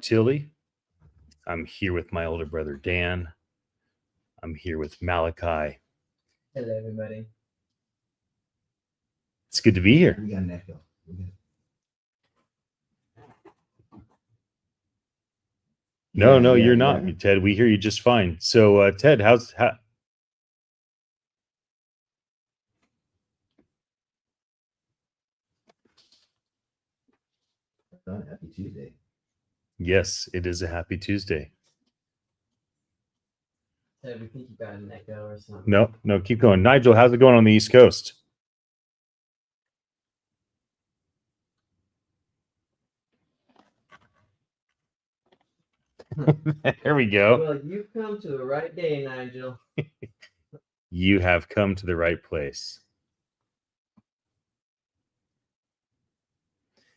Tilly. I'm here with my older brother, Dan. I'm here with Malachi. Hello, everybody. It's good to be here. We got an echo. No, you're not, Ted. We hear you just fine. So, Ted, how? Happy Tuesday. Yes, it is a happy Tuesday. Ted, we think you got an echo or something. No, keep going. Nigel, how's it going on the East Coast? There we go. Well, you've come to the right day, Nigel. You have come to the right place.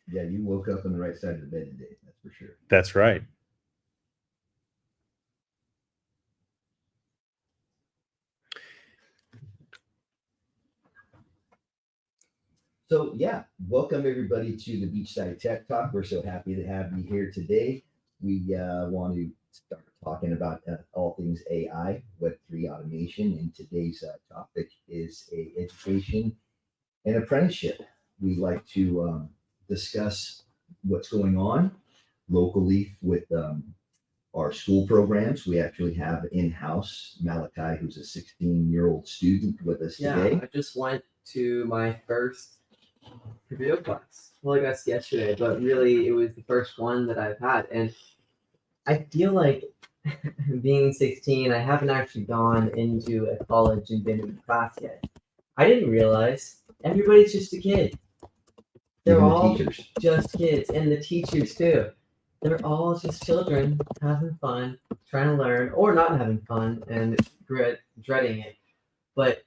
Yeah, you woke up on the right side of the bed today. That's for sure. That's right. So, yeah, welcome everybody to the Beachside Tech Talk. We're so happy to have you here today. We want to start talking about all things AI, Web3 automation, and today's topic is education and apprenticeship. We like to discuss what's going on locally with our school programs. We actually have in-house Malachi, who's a 16-year-old student with us today. I just went to my first video class. Well, I guess yesterday, but really it was the first one that I've had. And I feel like being 16, I haven't actually gone into a college and been in class yet. I didn't realize everybody's just a kid. They're all teachers. Just kids, and the teachers too. They're all just children having fun, trying to learn, or not having fun and dreading it. But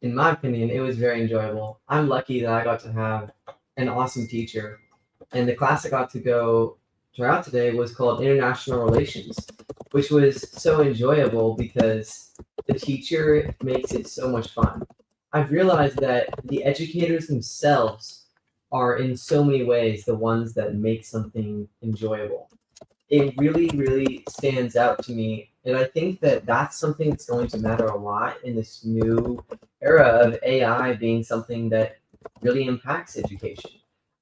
in my opinion, it was very enjoyable. I'm lucky that I got to have an awesome teacher. And the class I got to go try out today was called International Relations, which was so enjoyable because the teacher makes it so much fun. I've realized that the educators themselves are in so many ways the ones that make something enjoyable. It really, really stands out to me. And I think that that's something that's going to matter a lot in this new era of AI being something that really impacts education.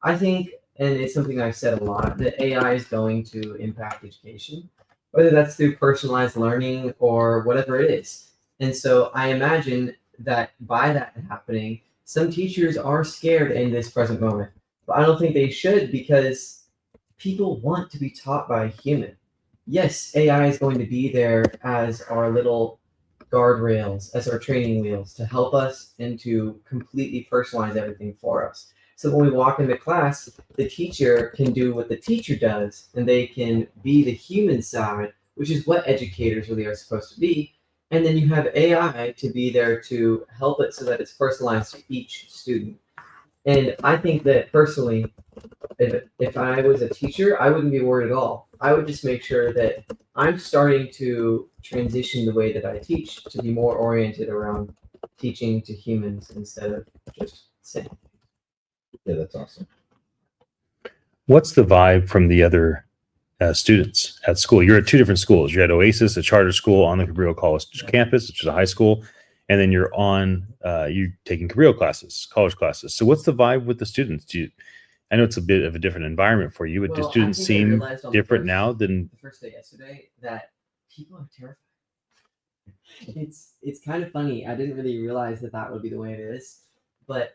I think, and it's something I've said a lot, that AI is going to impact education, whether that's through personalized learning or whatever it is. And so I imagine that by that happening, some teachers are scared in this present moment. But I don't think they should, because people want to be taught by a human. Yes, AI is going to be there as our little guardrails, as our training wheels to help us and to completely personalize everything for us. So when we walk into class, the teacher can do what the teacher does, and they can be the human side, which is what educators really are supposed to be. And then you have AI to be there to help it so that it's personalized to each student. And I think that personally, if I was a teacher, I wouldn't be worried at all. I would just make sure that I'm starting to transition the way that I teach to be more oriented around teaching to humans instead of just saying. Yeah, that's awesome. What's the vibe from the other students at school? You're at two different schools. You're at Oasis, a charter school on the Cabrillo College campus, which is a high school, and then you're taking Cabrillo classes, college classes. So what's the vibe with the students? I know it's a bit of a different environment for you, but do students seem different now than the first day yesterday? That people are terrified. It's kind of funny. I didn't really realize that would be the way it is, but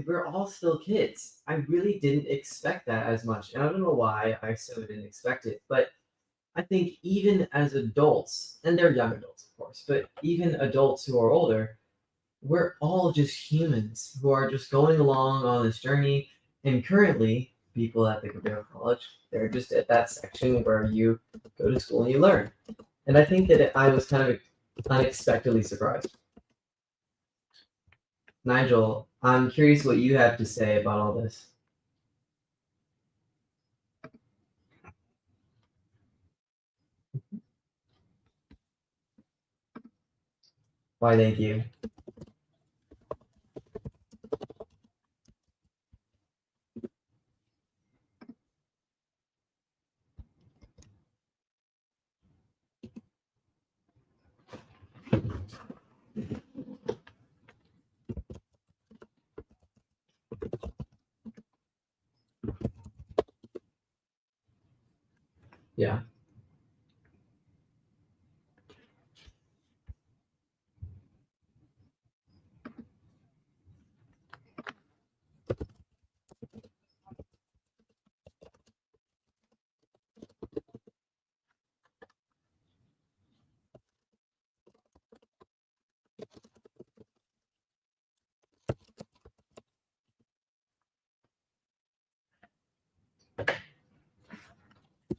we're all still kids. I really didn't expect that as much, and I don't know why I so didn't expect it. But I think even as adults, and they're young adults, of course, but even adults who are older, we're all just humans who are just going along on this journey. And currently, people at the Cabrillo College, they're just at that section where you go to school and you learn. And I think that I was kind of unexpectedly surprised. Nigel, I'm curious what you have to say about all this. Why, thank you. Yeah.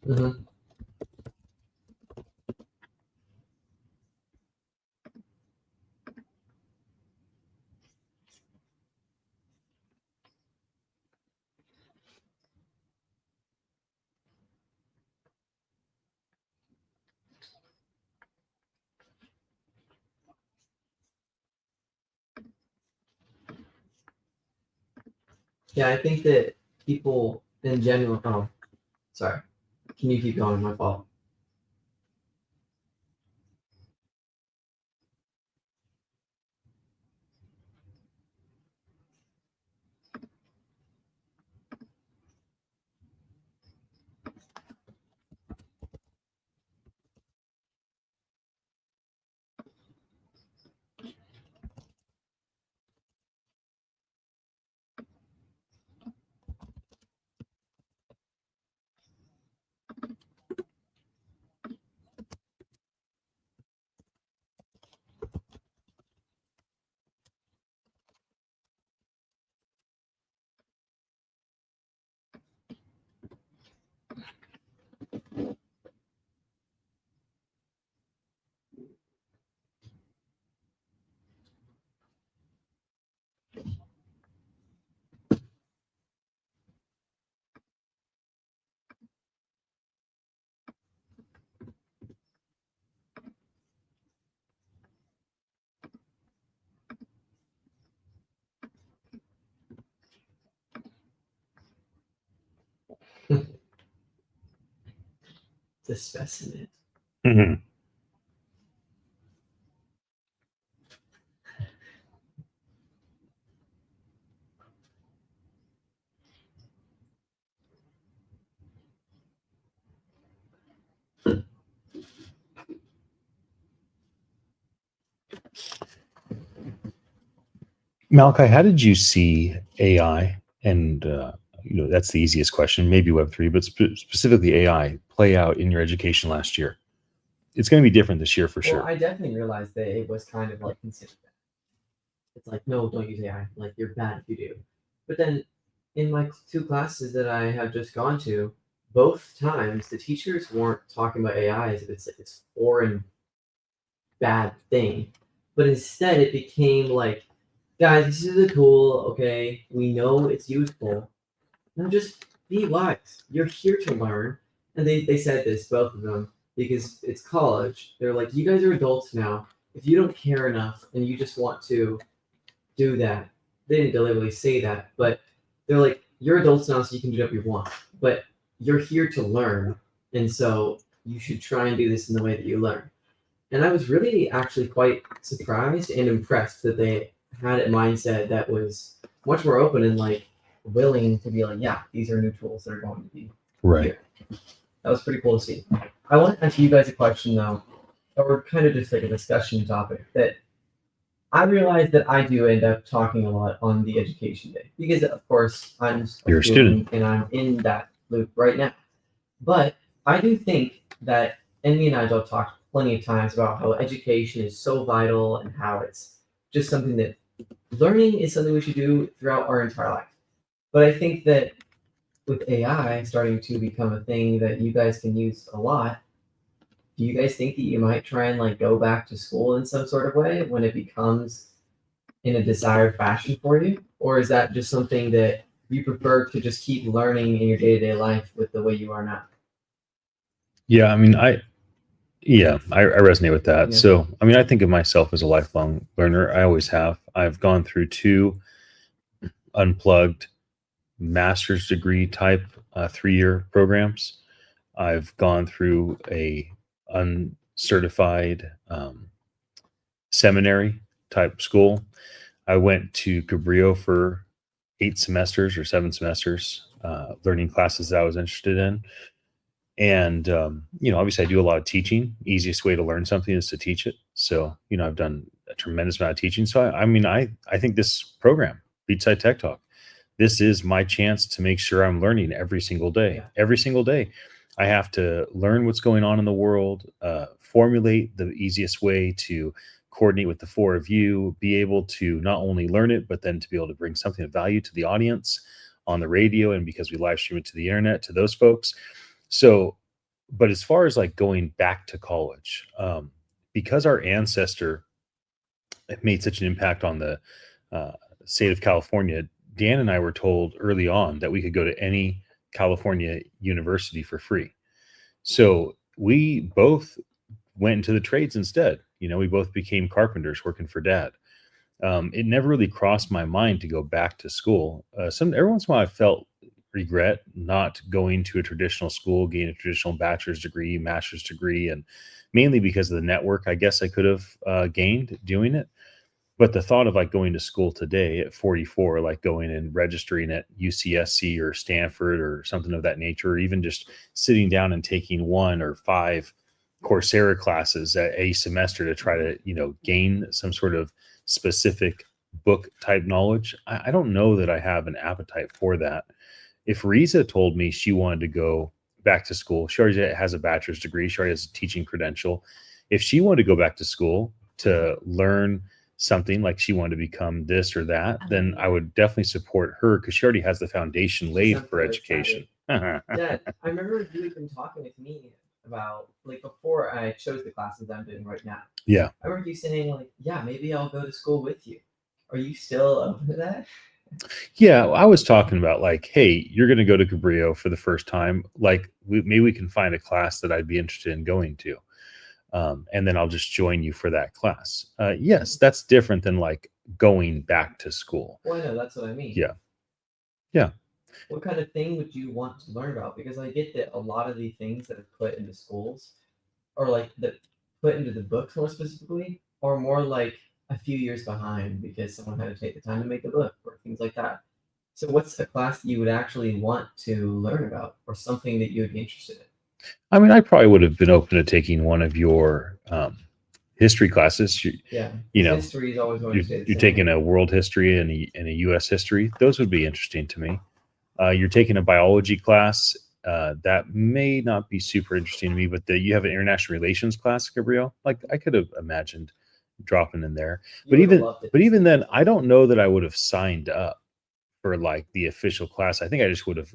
Hmm. Yeah, I think that people in general. Oh, sorry. Can you keep going? My fault. The specimen. Mhm. Malachi, how did you see AI and that's the easiest question, maybe Web3, but specifically AI play out in your education last year? It's going to be different this year for Well, sure. I definitely realized that it was kind of like considered bad. It's like, no, don't use AI. Like, you're bad if you do. But then in my two classes that I have just gone to, both times the teachers weren't talking about AI as if it's like this foreign bad thing. But instead it became like, guys, this is a tool, okay? We know it's useful. Now just be wise. You're here to learn. And they said this, both of them, because it's college. They're like, you guys are adults now. If you don't care enough and you just want to do that, they didn't deliberately say that, but they're like, you're adults now, so you can do whatever you want. But you're here to learn. And so you should try and do this in the way that you learn. And I was really actually quite surprised and impressed that they had a mindset that was much more open and like willing to be like, yeah, these are new tools that are going to be Right. here. That was pretty cool to see. I want to ask you guys a question though, or kind of just like a discussion topic that I realize that I do end up talking a lot on the education day because of course I'm You're a student. and I'm in that loop right now. But I do think that, and me and Nigel talked plenty of times about how education is so vital and how it's just something that learning is something we should do throughout our entire life. But I think that with AI starting to become a thing that you guys can use a lot, do you guys think that you might try and like go back to school in some sort of way when it becomes in a desired fashion for you? Or is that just something that you prefer to just keep learning in your day-to-day life with the way you are now? Yeah, I mean, I resonate with that. Yeah. So, I mean, I think of myself as a lifelong learner. I always have. I've gone through 2 unplugged master's degree type 3-year programs. I've gone through a uncertified seminary type school. I went to Cabrillo for 8 semesters or 7 semesters, learning classes that I was interested in. And obviously I do a lot of teaching. Easiest way to learn something is to teach it. So I've done a tremendous amount of teaching. So I think this program, Beachside Tech Talk, this is my chance to make sure I'm learning every single day. Yeah. Every single day, I have to learn what's going on in the world, formulate the easiest way to coordinate with the four of you, be able to not only learn it, but then to be able to bring something of value to the audience on the radio, and because we live stream it to the internet to those folks. So, but as far as like going back to college, because our ancestor made such an impact on the uh, state of California, Dan and I were told early on that we could go to any California university for free. So we both went into the trades instead. We both became carpenters working for dad. It never really crossed my mind to go back to school. Every once in a while, I felt regret not going to a traditional school, getting a traditional bachelor's degree, master's degree, and mainly because of the network I guess I could have gained doing it. But the thought of like going to school today at 44, like going and registering at UCSC or Stanford or something of that nature, or even just sitting down and taking 1 or 5 Coursera classes at a semester to try to, gain some sort of specific book type knowledge. I don't know that I have an appetite for that. If Riza told me she wanted to go back to school, she already has a bachelor's degree, she already has a teaching credential. If she wanted to go back to school to learn something, like she wanted to become this or that, then I would definitely support her because she already has the foundation laid sounds for really education. Yeah, I remember you had been talking with me about like before I chose the classes I'm doing right now. Yeah. I remember you saying like, yeah, maybe I'll go to school with you. Are you still open to that? Yeah, I was talking about like, hey, you're going to go to Cabrillo for the first time. Like, maybe we can find a class that I'd be interested in going to, and then I'll just join you for that class. Yes, that's different than like going back to school. Well, I know that's what I mean. Yeah. Yeah. What kind of thing would you want to learn about? Because I get that a lot of the things that are put into schools, or like that put into the books more specifically, are more like a few years behind because someone had to take the time to make the book or things like that. So, what's a class that you would actually want to learn about, or something that you would be interested in? I mean, I probably would have been open to taking one of your history classes. Yeah, You know, history is always going to stay the you're same. taking a world history and a U.S. history. Those would be interesting to me. You're taking a biology class. That may not be super interesting to me, but you have an international relations class, Gabriel. Like I could have imagined dropping in there. You But would have even loved it. but even then, I don't know that I would have signed up for like the official class. I think I just would have,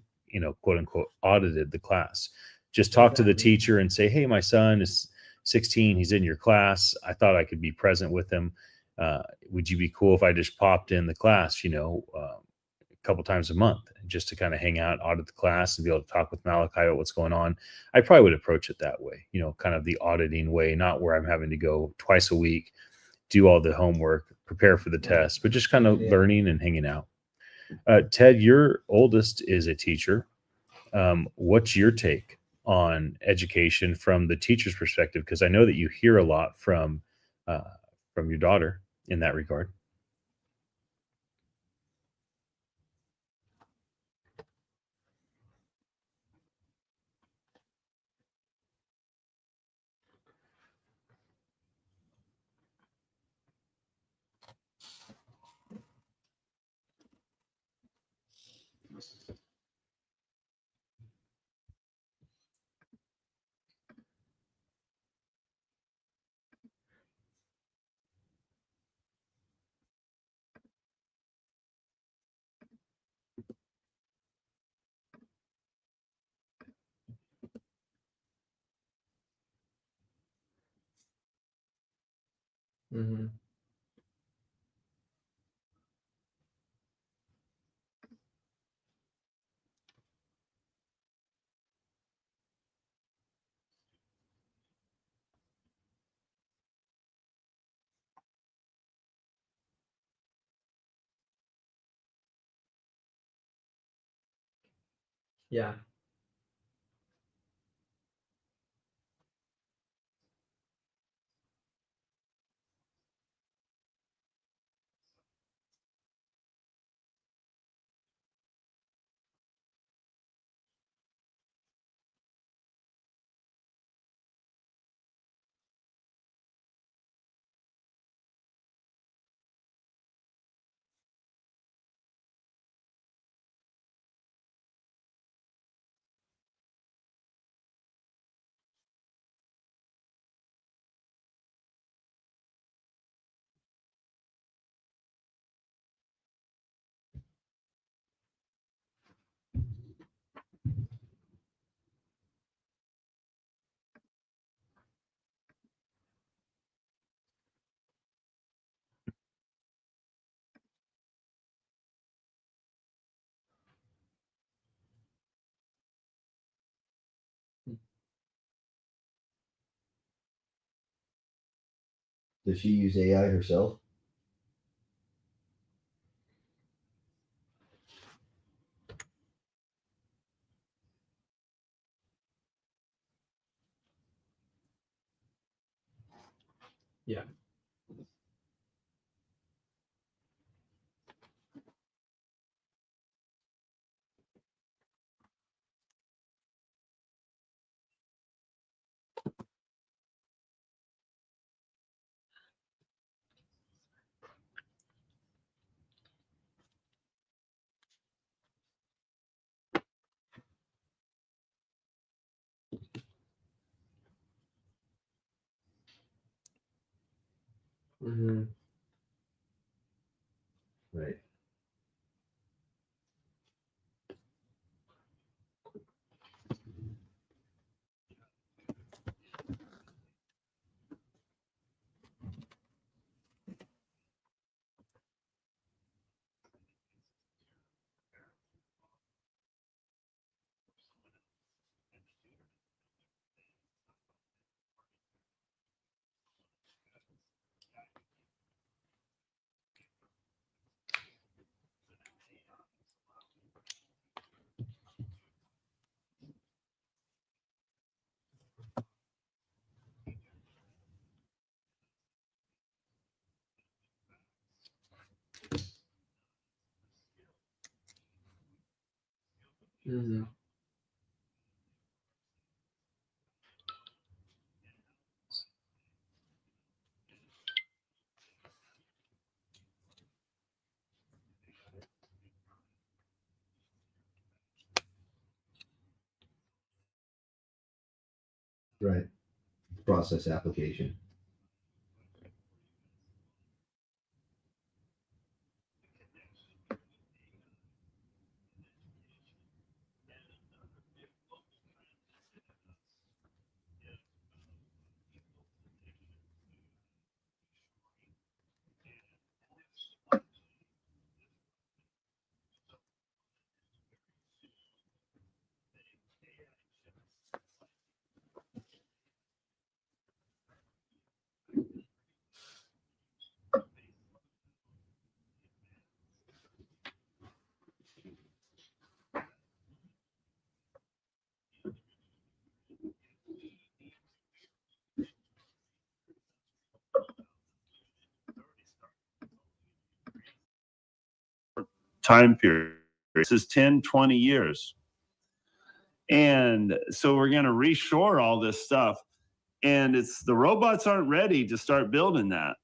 quote unquote, audited the class. Just talk to the Exactly. teacher and say, hey, my son is 16. He's in your class. I thought I could be present with him. Would you be cool if I just popped in the class, a couple times a month just to kind of hang out, audit the class, and be able to talk with Malachi about what's going on? I probably would approach it that way, kind of the auditing way, not where I'm having to go twice a week, do all the homework, prepare for the test, but just kind of Yeah. learning and hanging out. Ted, your oldest is a teacher. What's your take on education from the teacher's perspective? Because I know that you hear a lot uh, from your daughter in that regard. Hmm. Yeah. Does she use AI herself? Yeah. Mm-hmm. Right. Mm-hmm. Right. Process application. Time period. This is 10, 20 years. And so we're going to reshore all this stuff. And it's the robots aren't ready to start building that.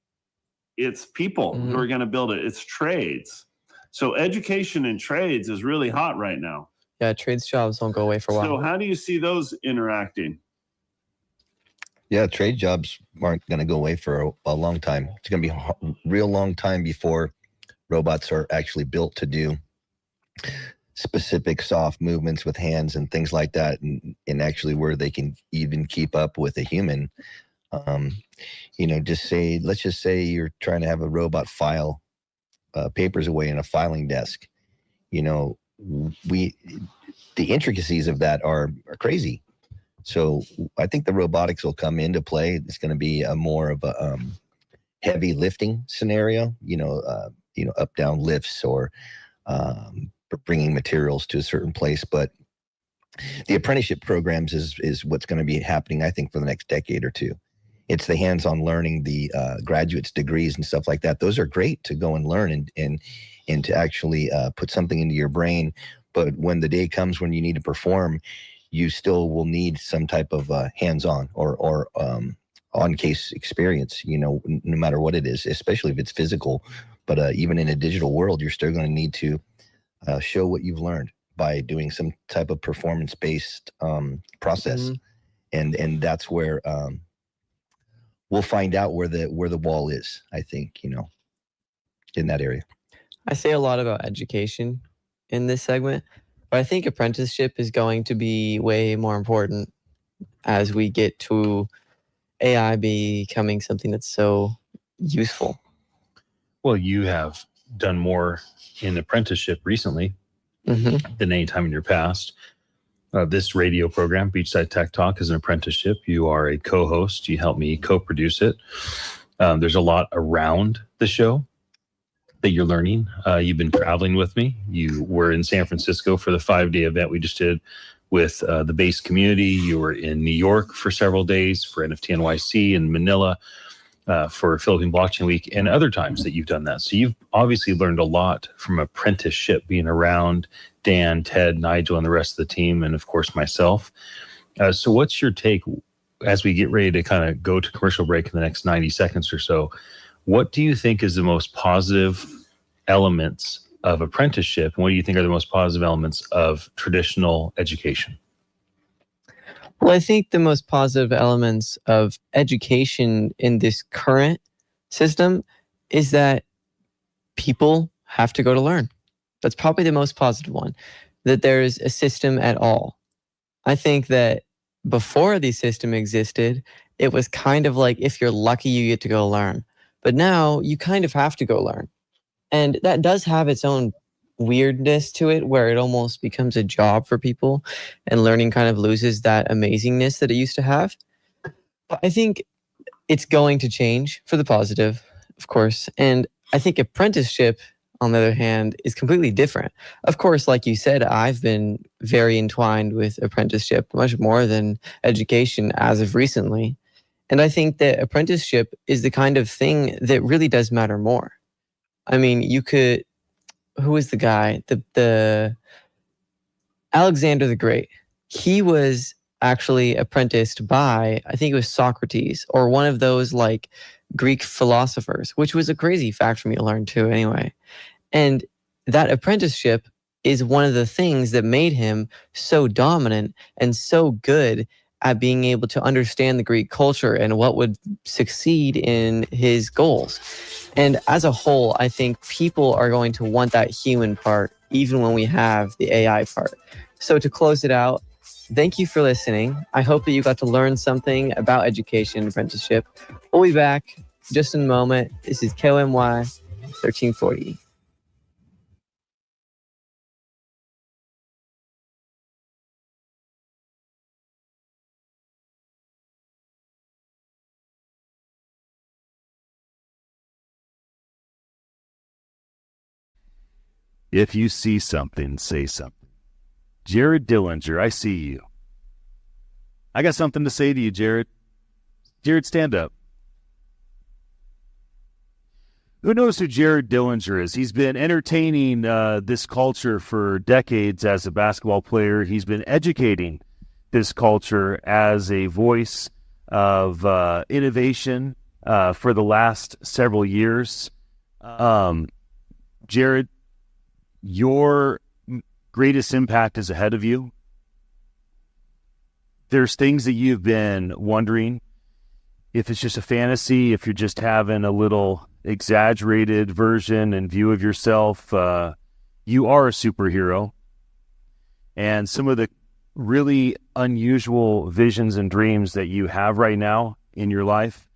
It's people who are going to build it. It's trades. So education in trades is really hot right now. Yeah, trades jobs won't go away for a while. So how do you see those interacting? Yeah, trade jobs aren't going to go away for a long time. It's going to be a real long time before robots are actually built to do specific soft movements with hands and things like that, and actually where they can even keep up with a human. Let's just say you're trying to have a robot file papers away in a filing desk. The intricacies of that are crazy. So I think the robotics will come into play. It's going to be a more of a heavy lifting scenario, up down lifts or bringing materials to a certain place. But the apprenticeship programs is what's going to be happening, I think, for the next decade or two. It's the hands-on learning, the graduates degrees and stuff like that. Those are great to go and learn and to actually put something into your brain. But when the day comes when you need to perform, you still will need some type of hands-on or on-case experience, no matter what it is, especially if it's physical. But even in a digital world, you're still going to need to show what you've learned by doing some type of performance-based process. And that's where we'll find out where the wall is, I think, in that area. I say a lot about education in this segment, but I think apprenticeship is going to be way more important as we get to AI becoming something that's so useful. Well, you have done more in apprenticeship recently than any time in your past. This radio program, Beachside Tech Talk, is an apprenticeship. You are a co-host. You help me co-produce it. There's a lot around the show that you're learning. You've been traveling with me. You were in San Francisco for the 5-day event we just did with the base community. You were in New York for several days for NFT NYC, and Manila for Philippine Blockchain Week, and other times that you've done that. So you've obviously learned a lot from Apprenticeship, being around Dan, Ted, Nigel, and the rest of the team, and of course myself. So what's your take as we get ready to kind of go to commercial break in the next 90 seconds or so? What do you think is the most positive elements of apprenticeship, and what do you think are the most positive elements of traditional education? Well, I think the most positive elements of education in this current system is that people have to go to learn. That's probably the most positive one, that there is a system at all. I think that before the system existed, it was kind of like, if you're lucky, you get to go learn. But now you kind of have to go learn. And that does have its own weirdness to it, where it almost becomes a job for people, and learning kind of loses that amazingness that it used to have. But I think it's going to change for the positive, of course. And I think apprenticeship, on the other hand, is completely different. Of course, like you said, I've been very entwined with apprenticeship, much more than education as of recently. And I think that apprenticeship is the kind of thing that really does matter more. I mean, who is the guy? The Alexander the Great. He was actually apprenticed by, I think it was Socrates, or one of those like Greek philosophers, which was a crazy fact for me to learn too anyway. And that apprenticeship is one of the things that made him so dominant and so good at being able to understand the Greek culture and what would succeed in his goals. And as a whole, I think people are going to want that human part, even when we have the AI part. So to close it out, thank you for listening. I hope that you got to learn something about education and apprenticeship. We'll be back just in a moment. This is KOMY 1340. If you see something, say something. Jared Dillinger, I see you. I got something to say to you, Jared. Jared, stand up. Who knows who Jared Dillinger is? He's been entertaining this culture for decades as a basketball player. He's been educating this culture as a voice of innovation for the last several years. Jared, your greatest impact is ahead of you. There's things that you've been wondering if it's just a fantasy, if you're just having a little exaggerated version and view of yourself. You are a superhero. And some of the really unusual visions and dreams that you have right now in your life,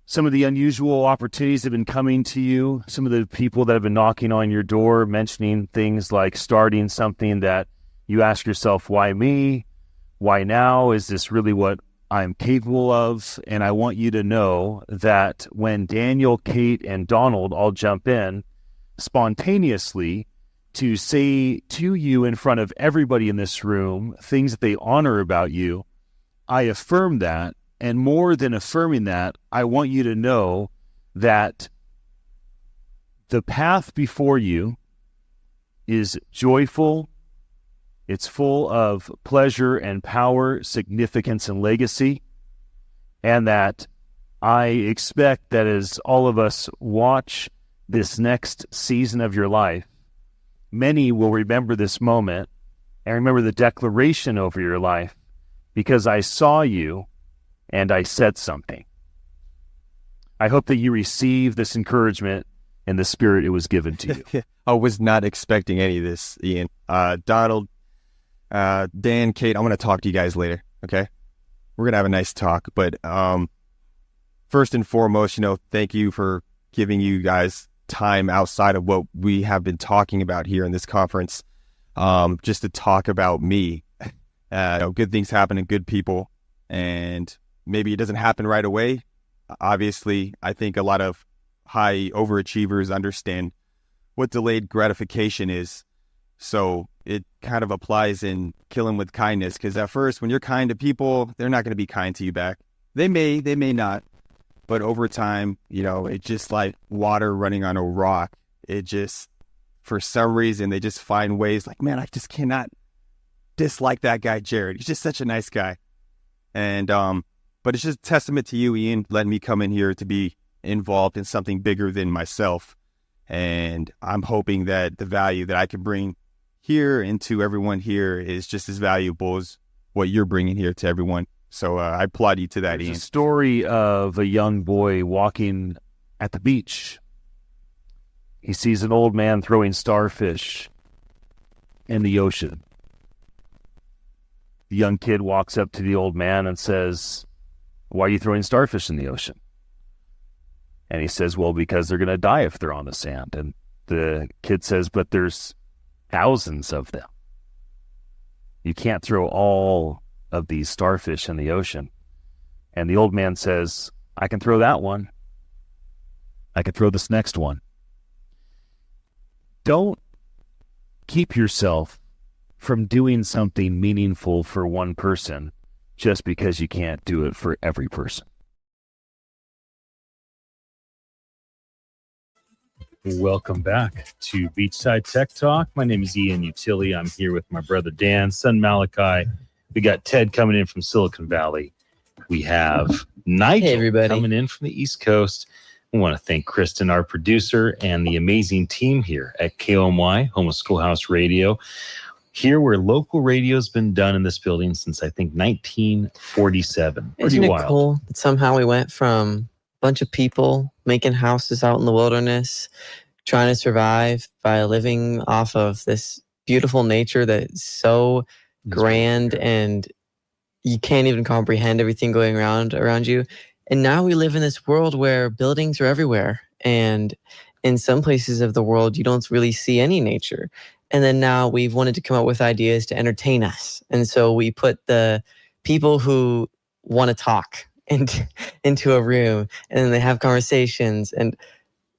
some of the unusual opportunities that have been coming to you, some of the people that have been knocking on your door, mentioning things like starting something that you ask yourself, why me? Why now? Is this really what I'm capable of? And I want you to know that when Daniel, Kate, and Donald all jump in spontaneously to say to you in front of everybody in this room things that they honor about you, I affirm that. And more than affirming that, I want you to know that the path before you is joyful. It's full of pleasure and power, significance and legacy. And that I expect that as all of us watch this next season of your life, many will remember this moment and remember the declaration over your life, because I saw you and I said something. I hope that you receive this encouragement in the spirit it was given to you. I was not expecting any of this, Ian. Donald, Dan, Kate, I'm going to talk to you guys later, okay? We're going to have a nice talk. But first and foremost, thank you for giving you guys time outside of what we have been talking about here in this conference, just to talk about me. Good things happen to good people, and maybe it doesn't happen right away, obviously, I think a lot of high overachievers understand what delayed gratification is. So it kind of applies in Killing with Kindness, because at first, when you're kind to people, they're not going to be kind to you back. They may not, but over time, it's just like water running on a rock. It just, for some reason, they just find ways like, man, I just cannot dislike that guy, Jared. He's just such a nice guy. And, but it's just a testament to you, Ian, letting me come in here to be involved in something bigger than myself. And I'm hoping that the value that I can bring here and to everyone here is just as valuable as what you're bringing here to everyone. So I applaud you to that, There's Ian. a story of a young boy walking at the beach. He sees an old man throwing starfish in the ocean. The young kid walks up to the old man and says, "Why are you throwing starfish in the ocean?" And he says, "Well, because they're going to die if they're on the sand." And the kid says, "But there's thousands of them. You can't throw all of these starfish in the ocean." And the old man says, "I can throw that one. I can throw this next one." Don't keep yourself from doing something meaningful for one person just because you can't do it for every person. Welcome back to Beachside Tech Talk. My name is Ian Utilli. I'm here with my brother Dan, son Malachi. We got Ted coming in from Silicon Valley. We have Nigel everybody. coming in from the East Coast. I want to thank Kristen, our producer, and the amazing team here at KOMY, Home of Schoolhouse Radio. Here where local radio's been done in this building since, I think, 1947. Pretty Isn't it wild. cool that somehow we went from a bunch of people making houses out in the wilderness, trying to survive by living off of this beautiful nature that's so grand and you can't even comprehend everything going around you. And now we live in this world where buildings are everywhere. And in some places of the world, you don't really see any nature. And then now we've wanted to come up with ideas to entertain us. And so we put the people who want to talk into a room and then they have conversations. And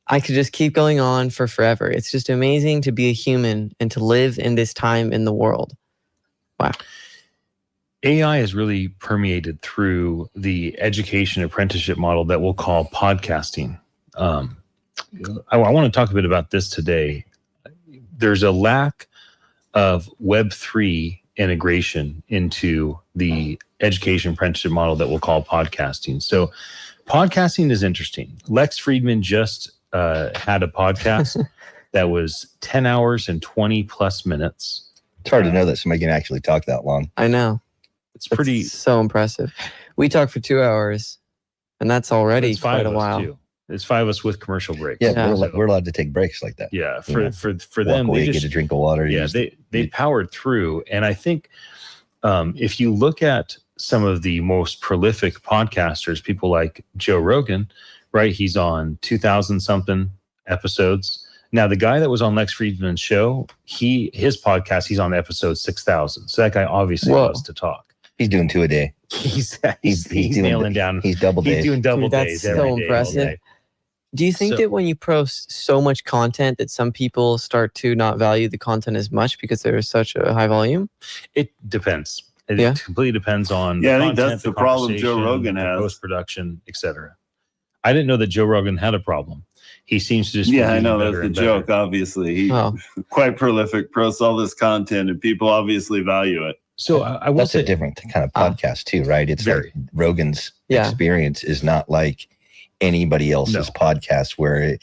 I could just keep going on for forever. It's just amazing to be a human and to live in this time in the world. Wow. AI has really permeated through the education apprenticeship model that we'll call podcasting. I want to talk a bit about this today. There's a lack of Web3 integration into the education apprenticeship model that we'll call podcasting. So podcasting is interesting. Lex Friedman just had a podcast that was 10 hours and 20 plus minutes. It's hard to know that somebody can actually talk that long. I know. It's pretty so impressive. We talked for 2 hours and that's already it's five quite a of us while. too. It's 5 of us with commercial breaks. Yeah, Yeah. we're allowed to take breaks like that. Yeah, You know, for Walk them, away, they get just a drink of water. yeah they powered through. And I think if you look at some of the most prolific podcasters, people like Joe Rogan, right? He's on 2,000 something episodes. Now the guy that was on Lex Friedman's show, his podcast, he's on episode 6,000. So that guy obviously Whoa. loves to talk. He's doing 2 a day. He's doing- nailing down. He's double He's days. doing double Dude, that's days so every day, all impressive. day. Do you think So- that when you post so much content that some people start to not value the content as much because there's such a high volume? It depends. It Yeah. completely depends on Yeah, I the think content, that's the problem Joe conversation, Rogan the has. post-production, etc. I didn't know that Joe Rogan had a problem. He seems to just be Yeah, I doing know better that's the and better. joke. Obviously, he's Oh, quite prolific, posts all this content, and people obviously value it. So I will That's say a different kind of podcast too, right? It's Very. like Rogan's yeah. experience is not like anybody else's podcast where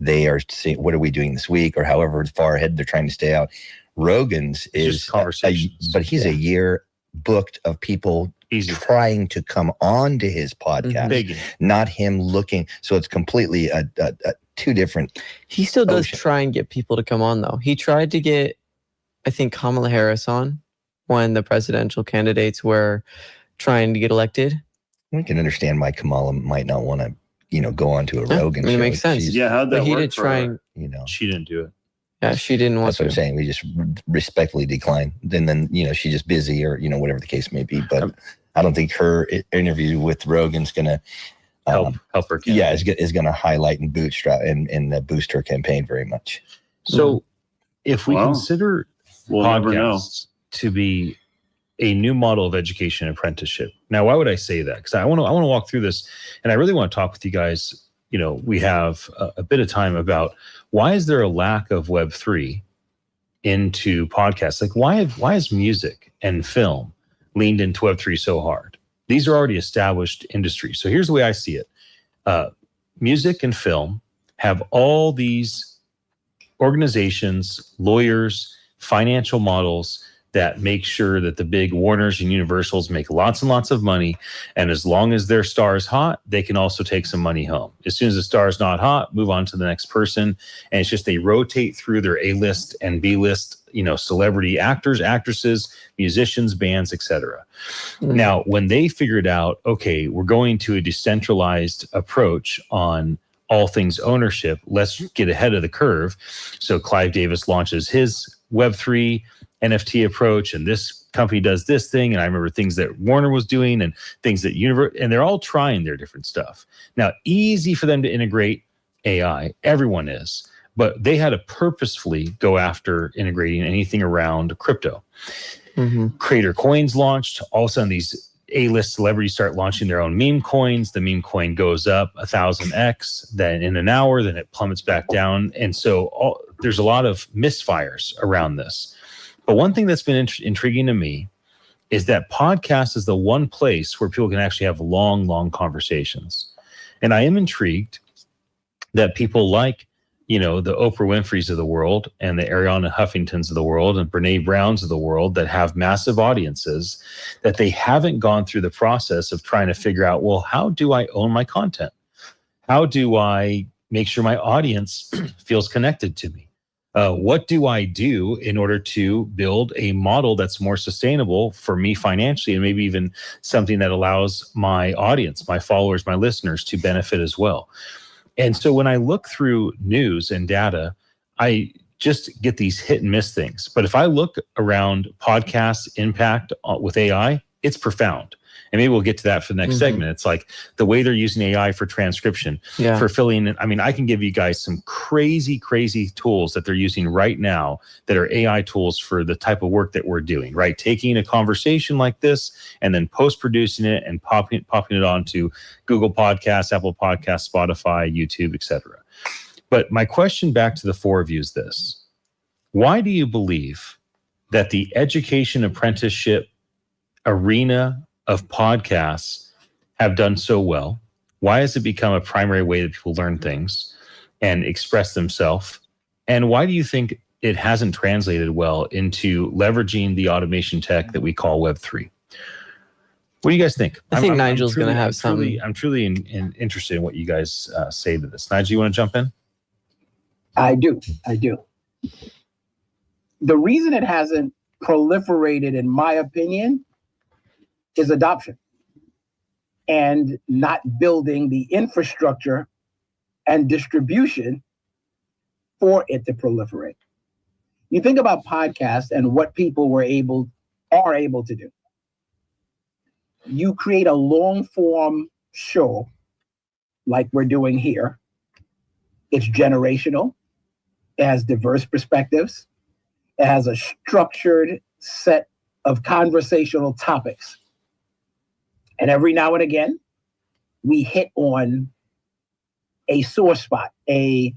they are saying, what are we doing this week, or however far ahead they're trying to stay out. Rogan's It's is just conversations. but he's a year booked of people easy trying to come on to his podcast, begging. not him looking. So it's completely a two different. He still does Ocean. try and get people to come on, though. He tried to get, I think, Kamala Harris on when the presidential candidates were trying to get elected. We can understand why Kamala might not want to, go on to a Yeah, Rogan I mean, it show. makes sense. She's- Yeah, how'd But that he work did for try her? and, She didn't do it. yeah, she didn't want That's what I'm to. saying. We just respectfully decline. Then she's just busy or, whatever the case may be. But I don't think her interview with Rogan's going to help her campaign. Yeah, is going to highlight and bootstrap and boost her campaign very much. So if we Well, consider we'll never know. podcasts to be a new model of education and apprenticeship. Now, why would I say that? Because I want to walk through this, and I really want to talk with you guys. You know, we have a bit of time about why is there a lack of Web3 into podcasts? Like, why is music and film leaned into Web3 so hard? These are already established industries. So here's the way I see it. Music and film have all these organizations, lawyers, financial models that make sure that the big Warners and Universals make lots and lots of money. And as long as their star is hot, they can also take some money home. As soon as the star is not hot, move on to the next person. And it's just they rotate through their A-list and B-list, you know, celebrity actors, actresses, musicians, bands, etc. Now, when they figured out, okay, we're going to a decentralized approach on all things ownership, let's get ahead of the curve. So Clive Davis launches his Web3 NFT approach, and this company does this thing. And I remember things that Warner was doing and things that and they're all trying their different stuff. Now, easy for them to integrate AI. Everyone is, but they had to purposefully go after integrating anything around crypto. Creator Coins launched. All of a sudden, these A-list celebrities start launching their own meme coins. The meme coin goes up 1,000x, then in an hour, then it plummets back down. And so there's a lot of misfires around this. But one thing that's been intriguing to me is that podcast is the one place where people can actually have long, long conversations. And I am intrigued that people like, you know, the Oprah Winfreys of the world and the Ariana Huffingtons of the world and Brene Browns of the world that have massive audiences, that they haven't gone through the process of trying to figure out, well, how do I own my content? How do I make sure my audience feels connected to me? What do I do in order to build a model that's more sustainable for me financially, and maybe even something that allows my audience, my followers, my listeners to benefit as well? And so when I look through news and data, I just get these hit and miss things. But if I look around podcasts' impact with AI, it's profound. And maybe we'll get to that for the next segment. It's like the way they're using AI for transcription, for filling in. I mean, I can give you guys some crazy, crazy tools that they're using right now that are AI tools for the type of work that we're doing, right? Taking a conversation like this and then post-producing it and popping it onto Google Podcasts, Apple Podcasts, Spotify, YouTube, etc. But my question back to the four of you is this. Why do you believe that the education apprenticeship arena of podcasts have done so well? Why has it become a primary way that people learn things and express themselves? And why do you think it hasn't translated well into leveraging the automation tech that we call Web3? What do you guys think? I think Nigel's going to have some. I'm truly interested in what you guys say to this. Nigel, you want to jump in? I do. The reason it hasn't proliferated, in my opinion, is adoption and not building the infrastructure and distribution for it to proliferate. You think about podcasts and what people are able to do. You create a long form show like we're doing here. It's generational. It has diverse perspectives. It has a structured set of conversational topics. And every now and again, we hit on a sore spot, a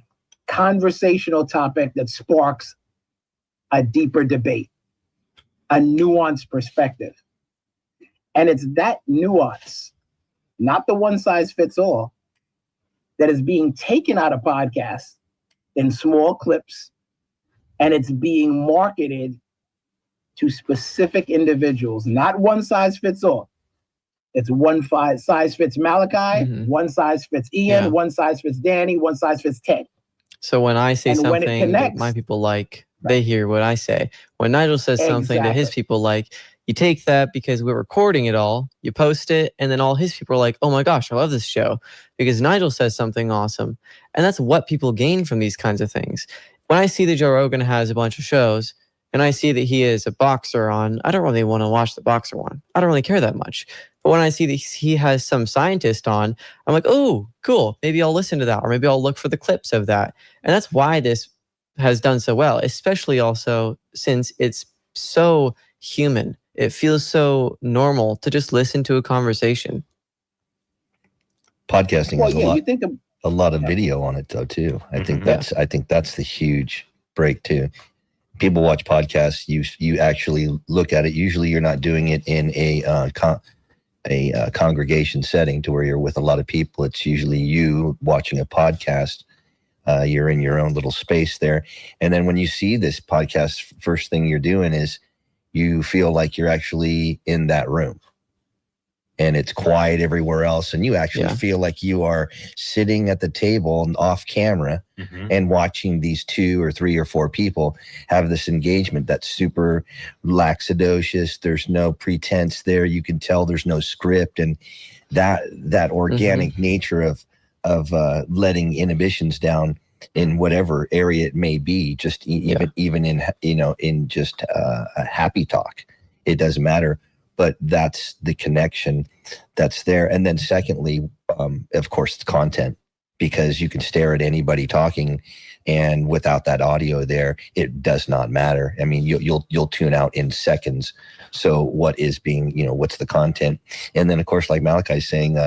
conversational topic that sparks a deeper debate, a nuanced perspective. And it's that nuance, not the one size fits all, that is being taken out of podcasts in small clips, and it's being marketed to specific individuals, not one size fits all. It's one size fits Malachi, one size fits Ian, one size fits Danny, one size fits Ted. So when I say And when something it that connects, my people like, they hear what I say. When Nigel says something that his people like, you take that because we're recording it all, you post it, and then all his people are like, oh my gosh, I love this show because Nigel says something awesome. And that's what people gain from these kinds of things. When I see that Joe Rogan has a bunch of shows, and I see that he is a boxer on, I don't really want to watch the boxer one. I don't really care that much. But when I see that he has some scientist on, I'm like, oh, cool. Maybe I'll listen to that, or maybe I'll look for the clips of that. And that's why this has done so well, especially also since it's so human. It feels so normal to just listen to a conversation. Podcasting Well, has yeah, you think of a lot of video on it though too. I think that's the huge break too. People watch podcasts. You actually look at it. Usually, you're not doing it in a congregation setting to where you're with a lot of people. It's usually you watching a podcast. You're in your own little space there, and then when you see this podcast, first thing you're doing is you feel like you're actually in that room. And it's quiet everywhere else. And you actually feel like you are sitting at the table and off camera and watching these 2 or 3 or 4 people have this engagement that's super laxidocious. There's no pretense there. You can tell there's no script. And that organic nature of letting inhibitions down in whatever area it may be, just even in, in just a happy talk, it doesn't matter. But that's the connection that's there. And then secondly, of course, it's content, because you can stare at anybody talking, and without that audio there, it does not matter. I mean, you'll tune out in seconds. So what is being, what's the content? And then of course, like Malachi's saying,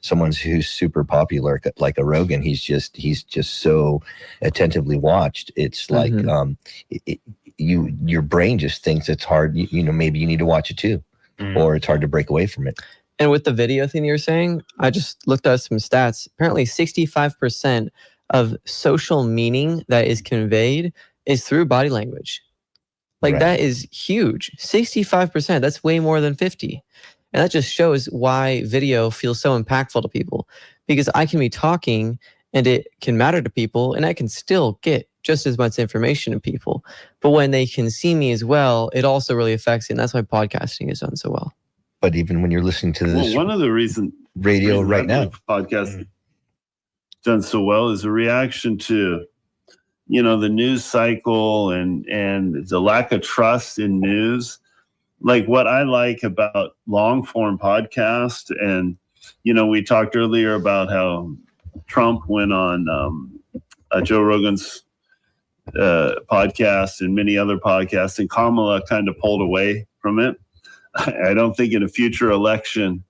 someone who's super popular, like a Rogan, he's just so attentively watched. It's like, your brain just thinks it's hard. Maybe you need to watch it too. Or it's hard to break away from it. And with the video thing you're saying, I just looked at some stats. Apparently 65% of social meaning that is conveyed is through body language. Like that is huge. 65%, that's way more than 50. And that just shows why video feels so impactful to people. Because I can be talking and it can matter to people, and I can still get just as much information to people. But when they can see me as well, it also really affects it. And that's why podcasting is done so well. But even when you're listening to this, one of the reasons radio right now, podcast done so well is a reaction to, the news cycle and the lack of trust in news. Like what I like about long form podcast, and we talked earlier about how Trump went on Joe Rogan's podcast and many other podcasts, and Kamala kind of pulled away from it. I don't think in a future election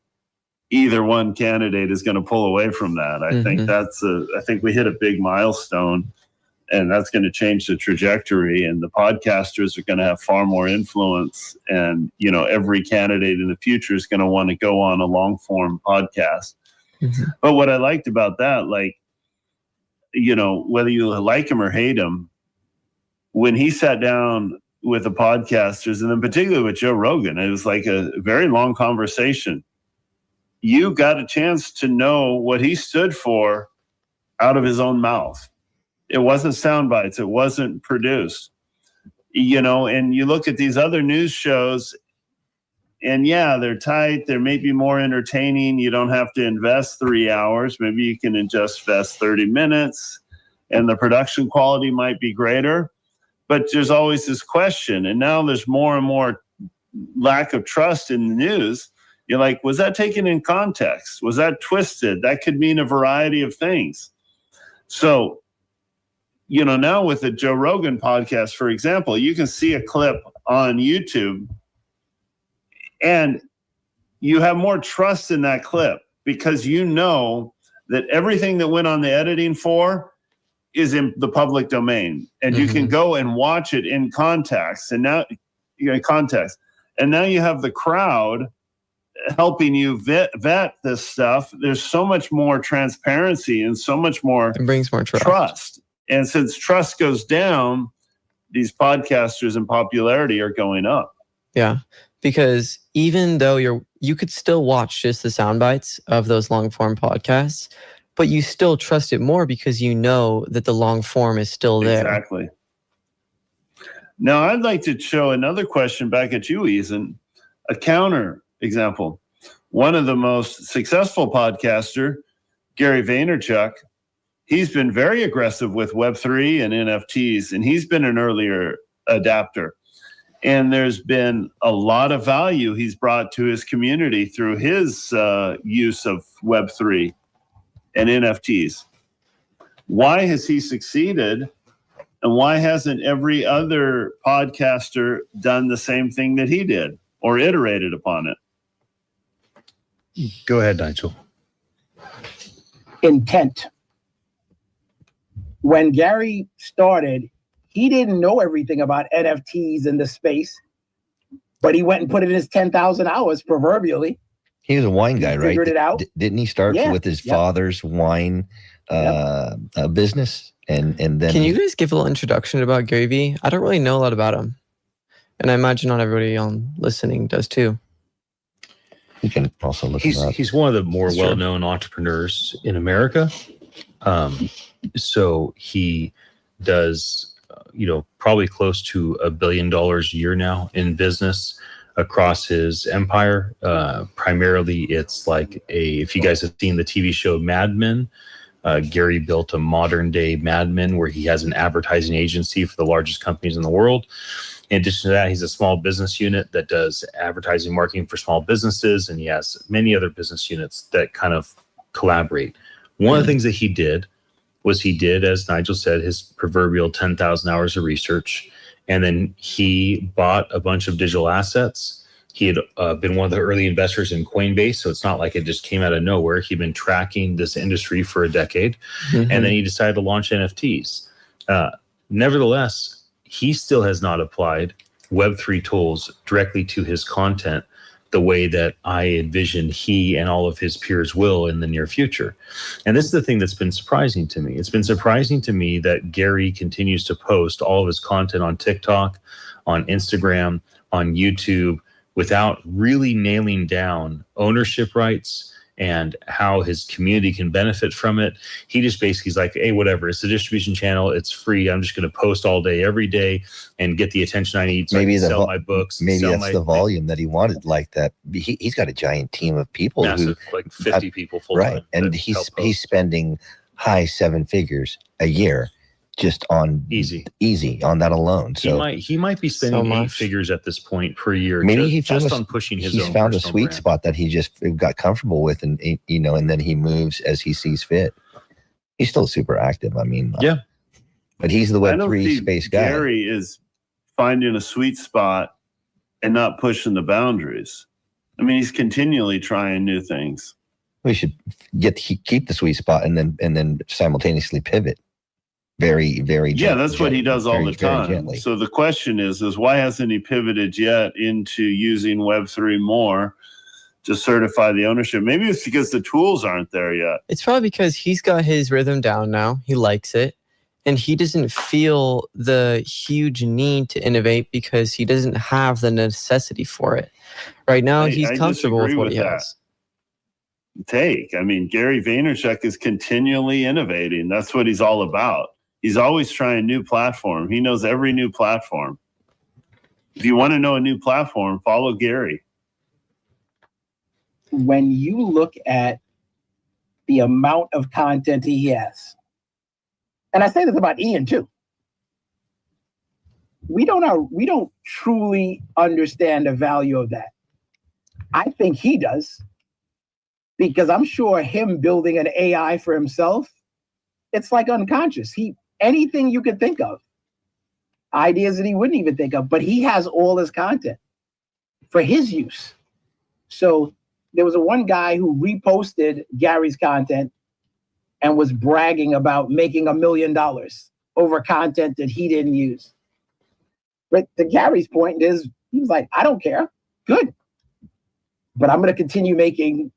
either one candidate is going to pull away from that. I think I think we hit a big milestone, and that's going to change the trajectory, and the podcasters are going to have far more influence, and every candidate in the future is going to want to go on a long form podcast. But what I liked about that, whether you like him or hate him, when he sat down with the podcasters, and then particularly with Joe Rogan, it was like a very long conversation. You got a chance to know what he stood for out of his own mouth. It wasn't sound bites. It wasn't produced, and you look at these other news shows, and they're tight. They may be more entertaining. You don't have to invest 3 hours. Maybe you can invest 30 minutes, and the production quality might be greater. But there's always this question, and now there's more and more lack of trust in the news. You're like, was that taken in context? Was that twisted? That could mean a variety of things. So, now with the Joe Rogan podcast, for example, you can see a clip on YouTube, and you have more trust in that clip because that everything that went on the editing for is in the public domain, and you can go and watch it in context. And now you have the crowd helping you vet this stuff. There's so much more transparency and so much more, it brings more trust. And since trust goes down, these podcasters in popularity are going up. Yeah, because even though you could still watch just the sound bites of those long form podcasts, but you still trust it more because you know that the long form is still there. Exactly. Now, I'd like to show another question back at you, Ethan, a counter example. One of the most successful podcaster, Gary Vaynerchuk, he's been very aggressive with Web3 and NFTs, and he's been an earlier adapter. And there's been a lot of value he's brought to his community through his use of Web3 and NFTs. Why has he succeeded? And why hasn't every other podcaster done the same thing that he did or iterated upon it? Go ahead, Nigel. Intent. When Gary started, he didn't know everything about NFTs in the space, but he went and put it in his 10,000 hours proverbially. He was a wine guy, right? Figured it out. Didn't he start Yeah. with his father's wine business? And then Can you guys give a little introduction about Gary Vee? I don't really know a lot about him. And I imagine not everybody on listening does too. you can also look him up. He's one of the more Sure. well-known entrepreneurs in America. So he does, probably close to $1 billion a year now in business across his empire. Primarily, it's like if you guys have seen the TV show Mad Men, Gary built a modern day Mad Men where he has an advertising agency for the largest companies in the world. In addition to that, he's a small business unit that does advertising marketing for small businesses, and he has many other business units that kind of collaborate. One of the things that he did, as Nigel said, his proverbial 10,000 hours of research, and then he bought a bunch of digital assets. He had been one of the early investors in Coinbase, so it's not like it just came out of nowhere. He'd been tracking this industry for a decade, and then he decided to launch NFTs. Nevertheless, he still has not applied Web3 tools directly to his content the way that I envision he and all of his peers will in the near future. And this is the thing that's been surprising to me. It's been surprising to me that Gary continues to post all of his content on TikTok, on Instagram, on YouTube, without really nailing down ownership rights and how his community can benefit from it. He just basically is like, hey, whatever, it's a distribution channel, it's free. I'm just going to post all day, every day, and get the attention I need so I can sell my books. Maybe sell that's the volume that he wanted, like that. He's got a giant team of people massive, like 50 people full time. Right, and he's spending high 7 figures a year just on easy on that alone. So he might be spending 8 figures at this point per year. Maybe just on pushing his own. He's found a personal sweet brand. spot that he just got comfortable with, and and then he moves as he sees fit. He's still super active. I mean, yeah, but he's the Web3 space guy. Gary is finding a sweet spot and not pushing the boundaries. I mean, he's continually trying new things. We should keep the sweet spot and then simultaneously pivot. Very, very that's what he does all the time. Gently. So the question is why hasn't he pivoted yet into using Web3 more to certify the ownership? Maybe it's because the tools aren't there yet. It's probably because he's got his rhythm down now. He likes it. And he doesn't feel the huge need to innovate because he doesn't have the necessity for it. Right now, he's comfortable with what he has. I mean, Gary Vaynerchuk is continually innovating. That's what he's all about. He's always trying new platform. He knows every new platform. If you want to know a new platform, follow Gary. When you look at the amount of content he has, and I say this about Ian too, we don't truly understand the value of that. I think he does, because I'm sure him building an AI for himself, it's like unconscious. Anything you could think of, ideas that he wouldn't even think of, but he has all his content for his use. So there was one guy who reposted Gary's content and was bragging about making $1 million over content that he didn't use. But to Gary's point is, he was like, I don't care. Good. But I'm going to continue making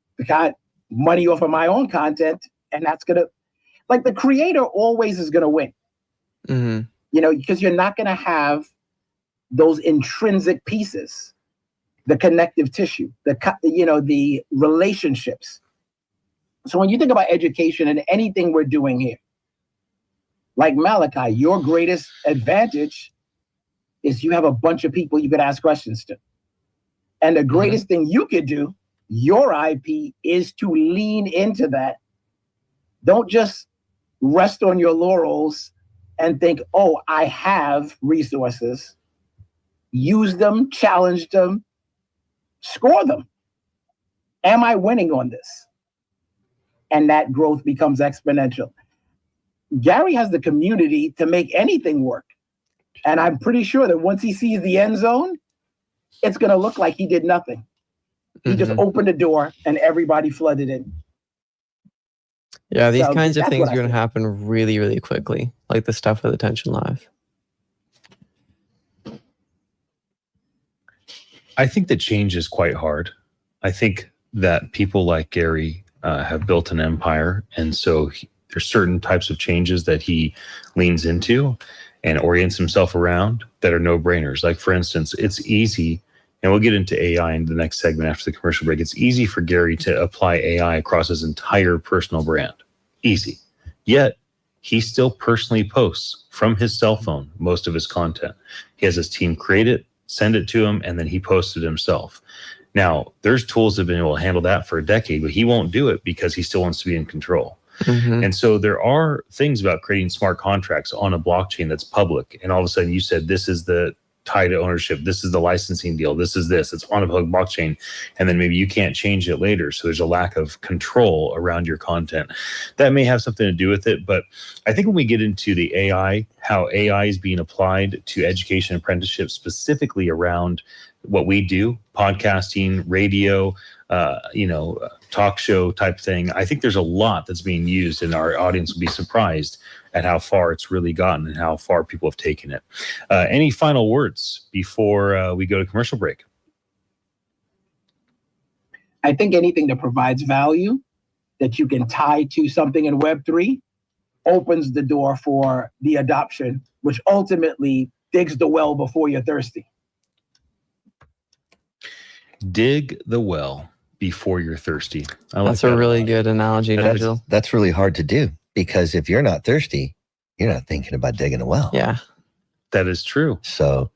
money off of my own content. And that's going to, like, the creator always is going to win. Mm-hmm. Because you're not going to have those intrinsic pieces, the connective tissue, the relationships. So when you think about education and anything we're doing here, like Malachi, your greatest advantage is you have a bunch of people you could ask questions to. And the greatest thing you could do, your IP, is to lean into that. Don't just rest on your laurels and think, oh, I have resources. use them, challenge them, score them. Am I winning on this? And that growth becomes exponential. Gary has the community to make anything work. And I'm pretty sure that once he sees the end zone, it's going to look like he did nothing. He just opened the door and everybody flooded in. Yeah, these So kinds of that's things what are I going to think. happen really, really quickly, like the stuff with Attention Live. I think that change is quite hard. I think that people like Gary have built an empire, and so there's certain types of changes that he leans into and orients himself around that are no-brainers. Like, for instance, it's easy, and we'll get into AI in the next segment after the commercial break. It's easy for Gary to apply AI across his entire personal brand. Easy. Yet, he still personally posts from his cell phone most of his content. He has his team create it, send it to him, and then he posts it himself. Now, there's tools that have been able to handle that for a decade, but he won't do it because he still wants to be in control. And so there are things about creating smart contracts on a blockchain that's public. And all of a sudden you said, this is the tie to ownership. This is the licensing deal. This is this. It's on a public blockchain. And then maybe you can't change it later. So there's a lack of control around your content. That may have something to do with it. But I think when we get into the AI, how AI is being applied to education apprenticeship, specifically around what we do, podcasting, radio, talk show type thing, I think there's a lot that's being used, and our audience will be surprised at how far it's really gotten and how far people have taken it. Any final words before we go to commercial break? I think anything that provides value that you can tie to something in Web3 opens the door for the adoption, which ultimately digs the well before you're thirsty. Dig the well before you're thirsty. I like That's a that really lot. good analogy, Nigel. That's really hard to do, because if you're not thirsty, you're not thinking about digging a well. Yeah. That is true. So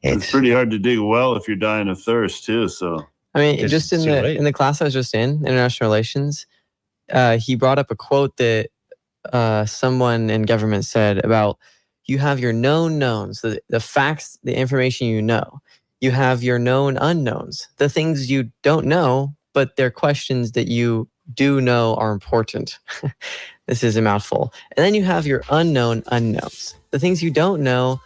It's pretty hard to dig a well if you're dying of thirst too. So I mean, It's just in too late. the class I was just in, international relations, he brought up a quote that someone in government said about, you have your known knowns, the facts, the information you know. You have your known unknowns, the things you don't know, but they're questions that you do know are important. This is a mouthful. And then you have your unknown unknowns, the things you don't know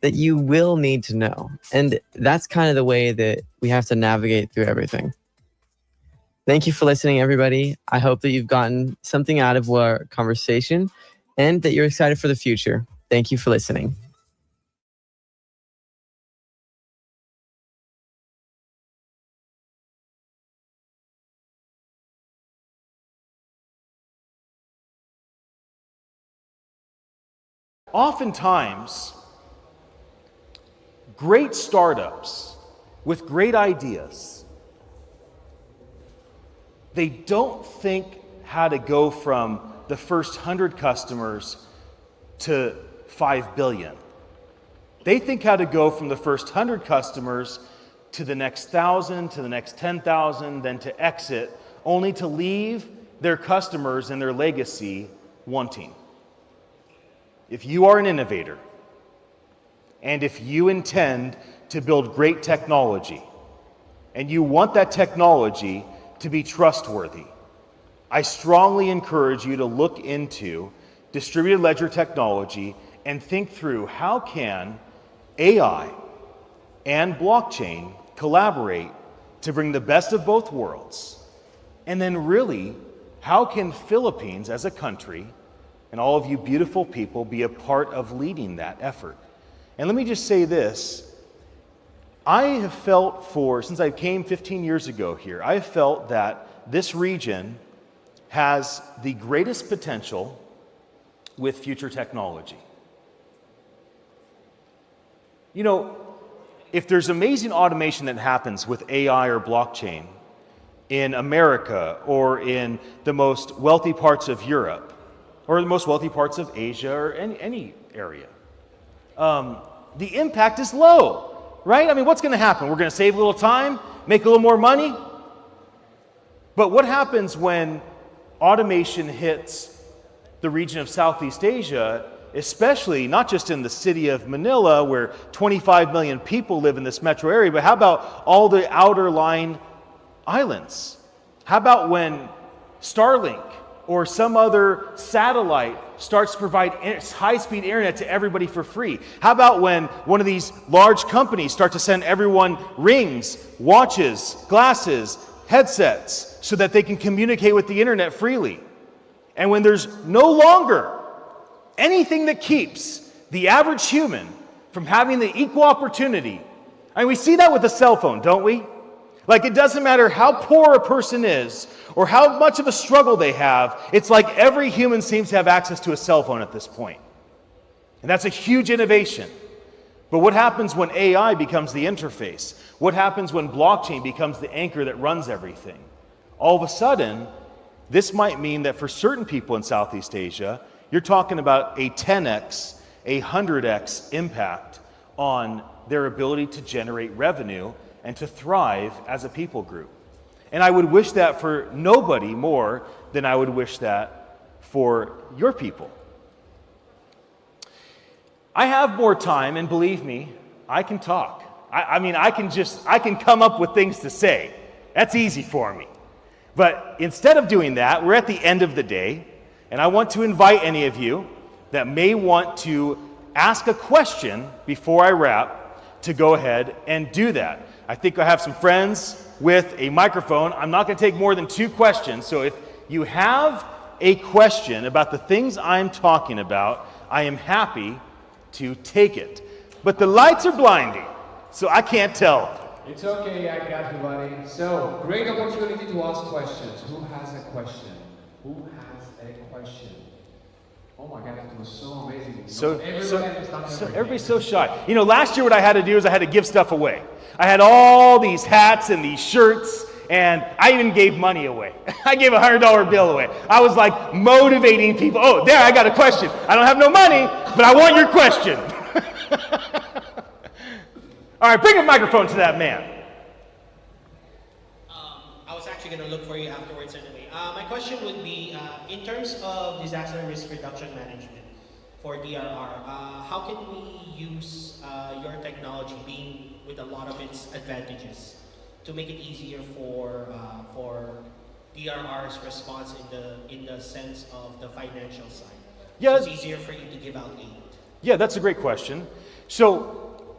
that you will need to know. And that's kind of the way that we have to navigate through everything. Thank you for listening, everybody. I hope that you've gotten something out of our conversation and that you're excited for the future. Thank you for listening. Oftentimes, great startups with great ideas, they don't think how to go from the first 100 customers to 5 billion. They think how to go from the first 100 customers to the next 1,000, to the next 10,000, then to exit, only to leave their customers and their legacy wanting. If you are an innovator, and if you intend to build great technology, and you want that technology to be trustworthy, I strongly encourage you to look into distributed ledger technology and think through, how can AI and blockchain collaborate to bring the best of both worlds? And then really, how can Philippines as a country and all of you beautiful people be a part of leading that effort? And let me just say this. I have felt since I came 15 years ago here, I have felt that this region has the greatest potential with future technology. You know, if there's amazing automation that happens with AI or blockchain in America or in the most wealthy parts of Europe, or the most wealthy parts of Asia, or any area, the impact is low, right? I mean, what's going to happen? We're going to save a little time, make a little more money. But what happens when automation hits the region of Southeast Asia especially not just in the city of Manila where 25 million people live in this metro area, but how about all the outer line islands? How about when Starlink or some other satellite starts to provide high-speed internet to everybody for free? How about when one of these large companies start to send everyone rings, watches, glasses, headsets, so that they can communicate with the internet freely? And when there's no longer anything that keeps the average human from having the equal opportunity. I mean, we see that with the cell phone, don't we? Like, it doesn't matter how poor a person is or how much of a struggle they have, it's like every human seems to have access to a cell phone at this point. And that's a huge innovation. But what happens when AI becomes the interface? What happens when blockchain becomes the anchor that runs everything? All of a sudden, this might mean that for certain people in Southeast Asia, you're talking about a 10x, a 100x impact on their ability to generate revenue and to thrive as a people group. And I would wish that for nobody more than I would wish that for your people. I have more time, and believe me, I can talk. I mean, I can come up with things to say. That's easy for me. But instead of doing that, we're at the end of the day, and I want to invite any of you that may want to ask a question before I wrap to go ahead and do that. I think I have some friends with a microphone. I'm not going to take more than 2 questions, so if you have a question about the things I'm talking about, I am happy to take it. But the lights are blinding, so I can't tell. It's okay, I got you, buddy. So, great opportunity to ask questions. Who has a question? Who has a question? Oh my God, it was so amazing. Everybody's so shy. You know, last year what I had to do is I had to give stuff away. I had all these hats and these shirts, and I even gave money away. I gave a $100 bill away. I was like motivating people. Oh, there, I got a question. I don't have no money, but I want your question. All right, bring a microphone to that man. I was actually going to look for you afterwards anyway. My question would be, in terms of disaster risk reduction management for DRR, how can we use your technology, being with a lot of its advantages, to make it easier for DRR's response in the sense of the financial side? Yeah, so it's easier for you to give out aid. Yeah, that's a great question. So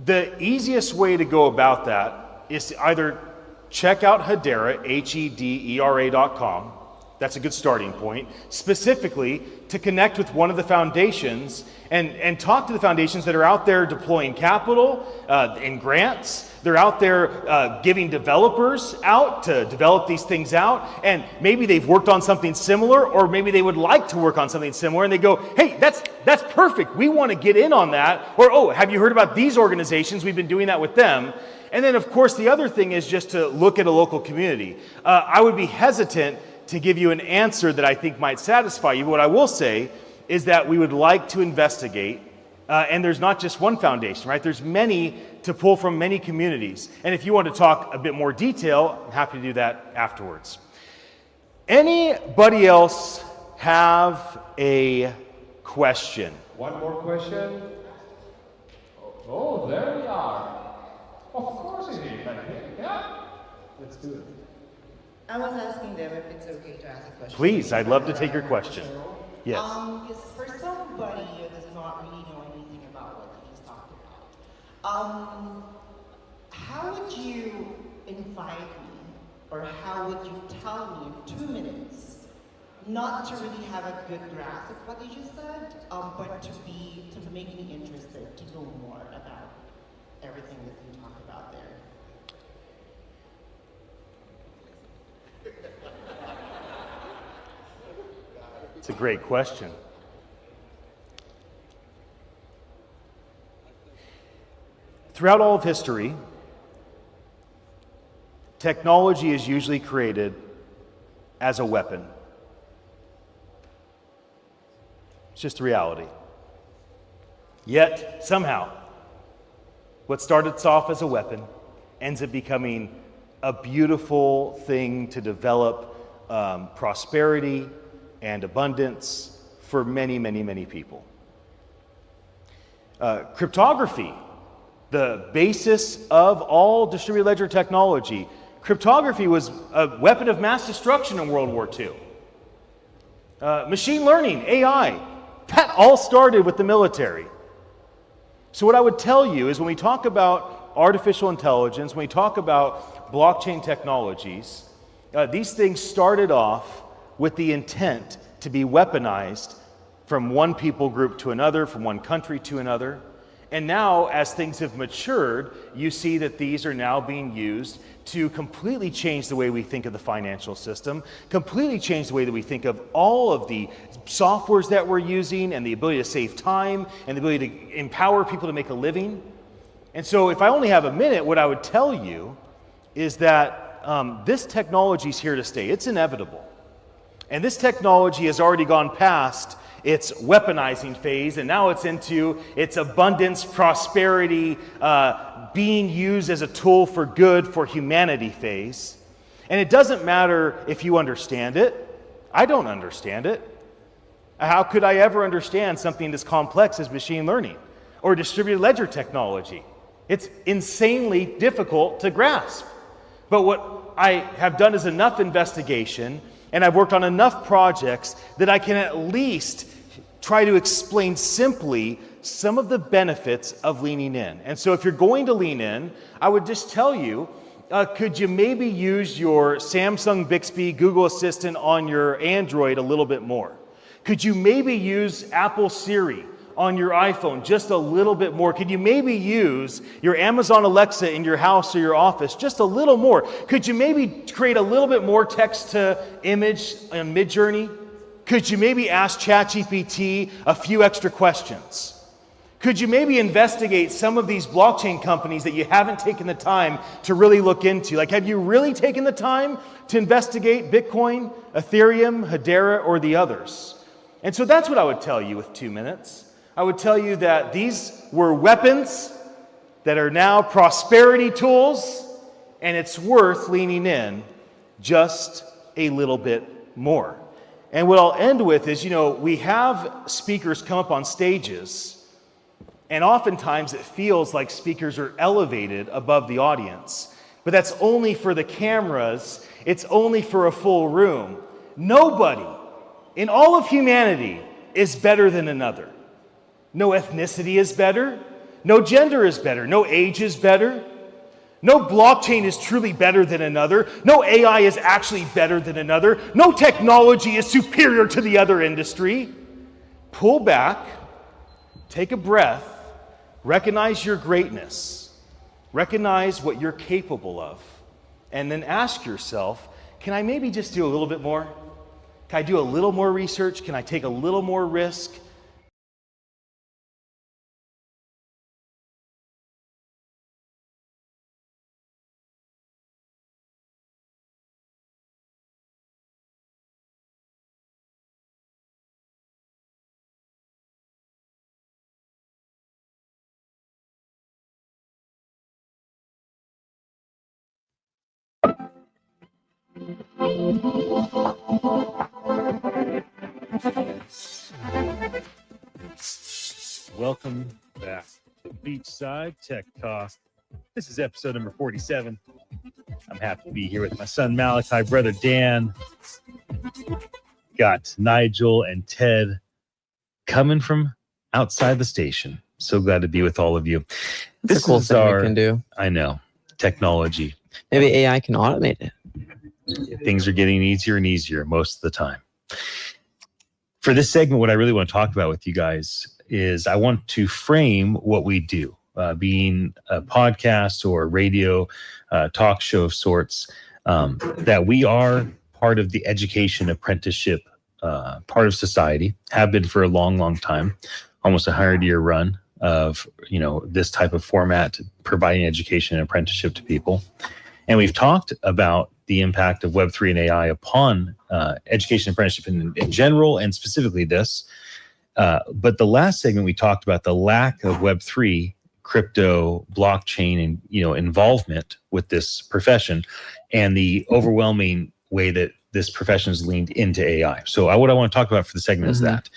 the easiest way to go about that is to either check out Hedera, HEDERA.com. That's a good starting point, specifically to connect with one of the foundations and talk to the foundations that are out there deploying capital and grants. They're out there giving developers out to develop these things out, and maybe they've worked on something similar, or maybe they would like to work on something similar, and they go, hey, that's perfect, we want to get in on that. Or, oh, have you heard about these organizations? We've been doing that with them. And then, of course, the other thing is just to look at a local community. I would be hesitant to give you an answer that I think might satisfy you. But what I will say is that we would like to investigate, and there's not just one foundation, right? There's many to pull from many communities. And if you want to talk a bit more detail, I'm happy to do that afterwards. Anybody else have a question? One more question. Oh, there we are. Of course it is. Yeah. Let's do it. I was asking them if it's okay to ask a question. Please, I'd love to take your question. Yes. Because for somebody who does not really know anything about what you just talked about, how would you invite me, or how would you tell me in 2 minutes, not to really have a good grasp of what you just said, but to make me interested to know more about everything that you talk about there? It's a great question. Throughout all of history, technology is usually created as a weapon. It's just the reality. Yet, somehow, what started off as a weapon ends up becoming a beautiful thing to develop prosperity and abundance for many, many, many people. Cryptography, the basis of all distributed ledger technology. Cryptography was a weapon of mass destruction in World War II. Machine learning, AI, that all started with the military. So what I would tell you is when we talk about artificial intelligence, when we talk about blockchain technologies, these things started off with the intent to be weaponized from one people group to another, from one country to another. And now, as things have matured, you see that these are now being used to completely change the way we think of the financial system, completely change the way that we think of all of the softwares that we're using, and the ability to save time, and the ability to empower people to make a living. And so if I only have a minute, what I would tell you is that this technology is here to stay. It's inevitable. And this technology has already gone past its weaponizing phase, and now it's into its abundance, prosperity, being used as a tool for good for humanity phase. And it doesn't matter if you understand it. I don't understand it. How could I ever understand something as complex as machine learning or distributed ledger technology? It's insanely difficult to grasp. But what I have done is enough investigation, and I've worked on enough projects that I can at least try to explain simply some of the benefits of leaning in. And so if you're going to lean in, I would just tell you, could you maybe use your Samsung Bixby Google Assistant on your Android a little bit more? Could you maybe use Apple Siri on your iPhone just a little bit more? Could you maybe use your Amazon Alexa in your house or your office just a little more? Could you maybe create a little bit more text to image on Midjourney? Could you maybe ask ChatGPT a few extra questions? Could you maybe investigate some of these blockchain companies that you haven't taken the time to really look into? Like, have you really taken the time to investigate Bitcoin, Ethereum, Hedera, or the others? And so that's what I would tell you with 2 minutes. I would tell you that these were weapons that are now prosperity tools, and it's worth leaning in just a little bit more. And what I'll end with is, we have speakers come up on stages, and oftentimes it feels like speakers are elevated above the audience. But that's only for the cameras. It's only for a full room. Nobody in all of humanity is better than another. No ethnicity is better. No gender is better. No age is better. No blockchain is truly better than another. No AI is actually better than another. No technology is superior to the other industry. Pull back, take a breath, recognize your greatness, recognize what you're capable of, and then ask yourself, can I maybe just do a little bit more? Can I do a little more research? Can I take a little more risk? Welcome back to Beachside Tech Talk. This is episode number 47. I'm happy to be here with my son Malachi, brother Dan. Got Nigel and Ted coming from outside the station. So glad to be with all of you. That's a cool thing we can do. I know, technology. Maybe AI can automate it. Things are getting easier and easier most of the time. For this segment, what I really want to talk about with you guys is I want to frame what we do, being a podcast or radio talk show of sorts, that we are part of the education apprenticeship part of society, have been for a long, long time, almost 100-year run of this type of format, providing education and apprenticeship to people. And we've talked about the impact of Web3 and AI upon education and apprenticeship in general, and specifically this. But the last segment, we talked about the lack of Web3, crypto, blockchain, and involvement with this profession, and the overwhelming way that this profession has leaned into AI. So what I want to talk about for the segment is that.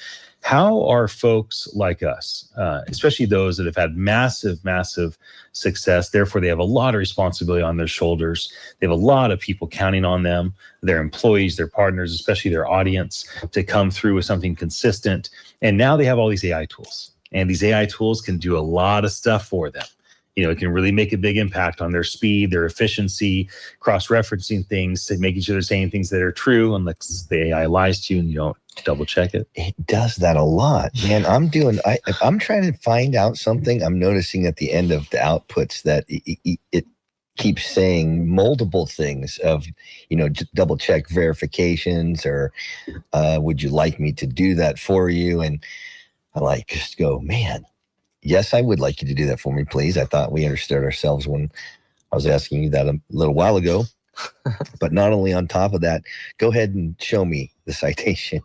How are folks like us, especially those that have had massive success, therefore they have a lot of responsibility on their shoulders. They have a lot of people counting on them, their employees, their partners, especially their audience, to come through with something consistent. And now they have all these AI tools. And these AI tools can do a lot of stuff for them. You know, it can really make a big impact on their speed, their efficiency, cross-referencing things, to making sure they're saying things that are true, unless the AI lies to you and you don't double check it. It does that a lot, man. If I'm trying to find out something, I'm noticing at the end of the outputs that it keeps saying multiple things of, double check verifications, or would you like me to do that for you? And I just go, man, yes, I would like you to do that for me, please. I thought we understood ourselves when I was asking you that a little while ago. But not only on top of that, go ahead and show me the citation.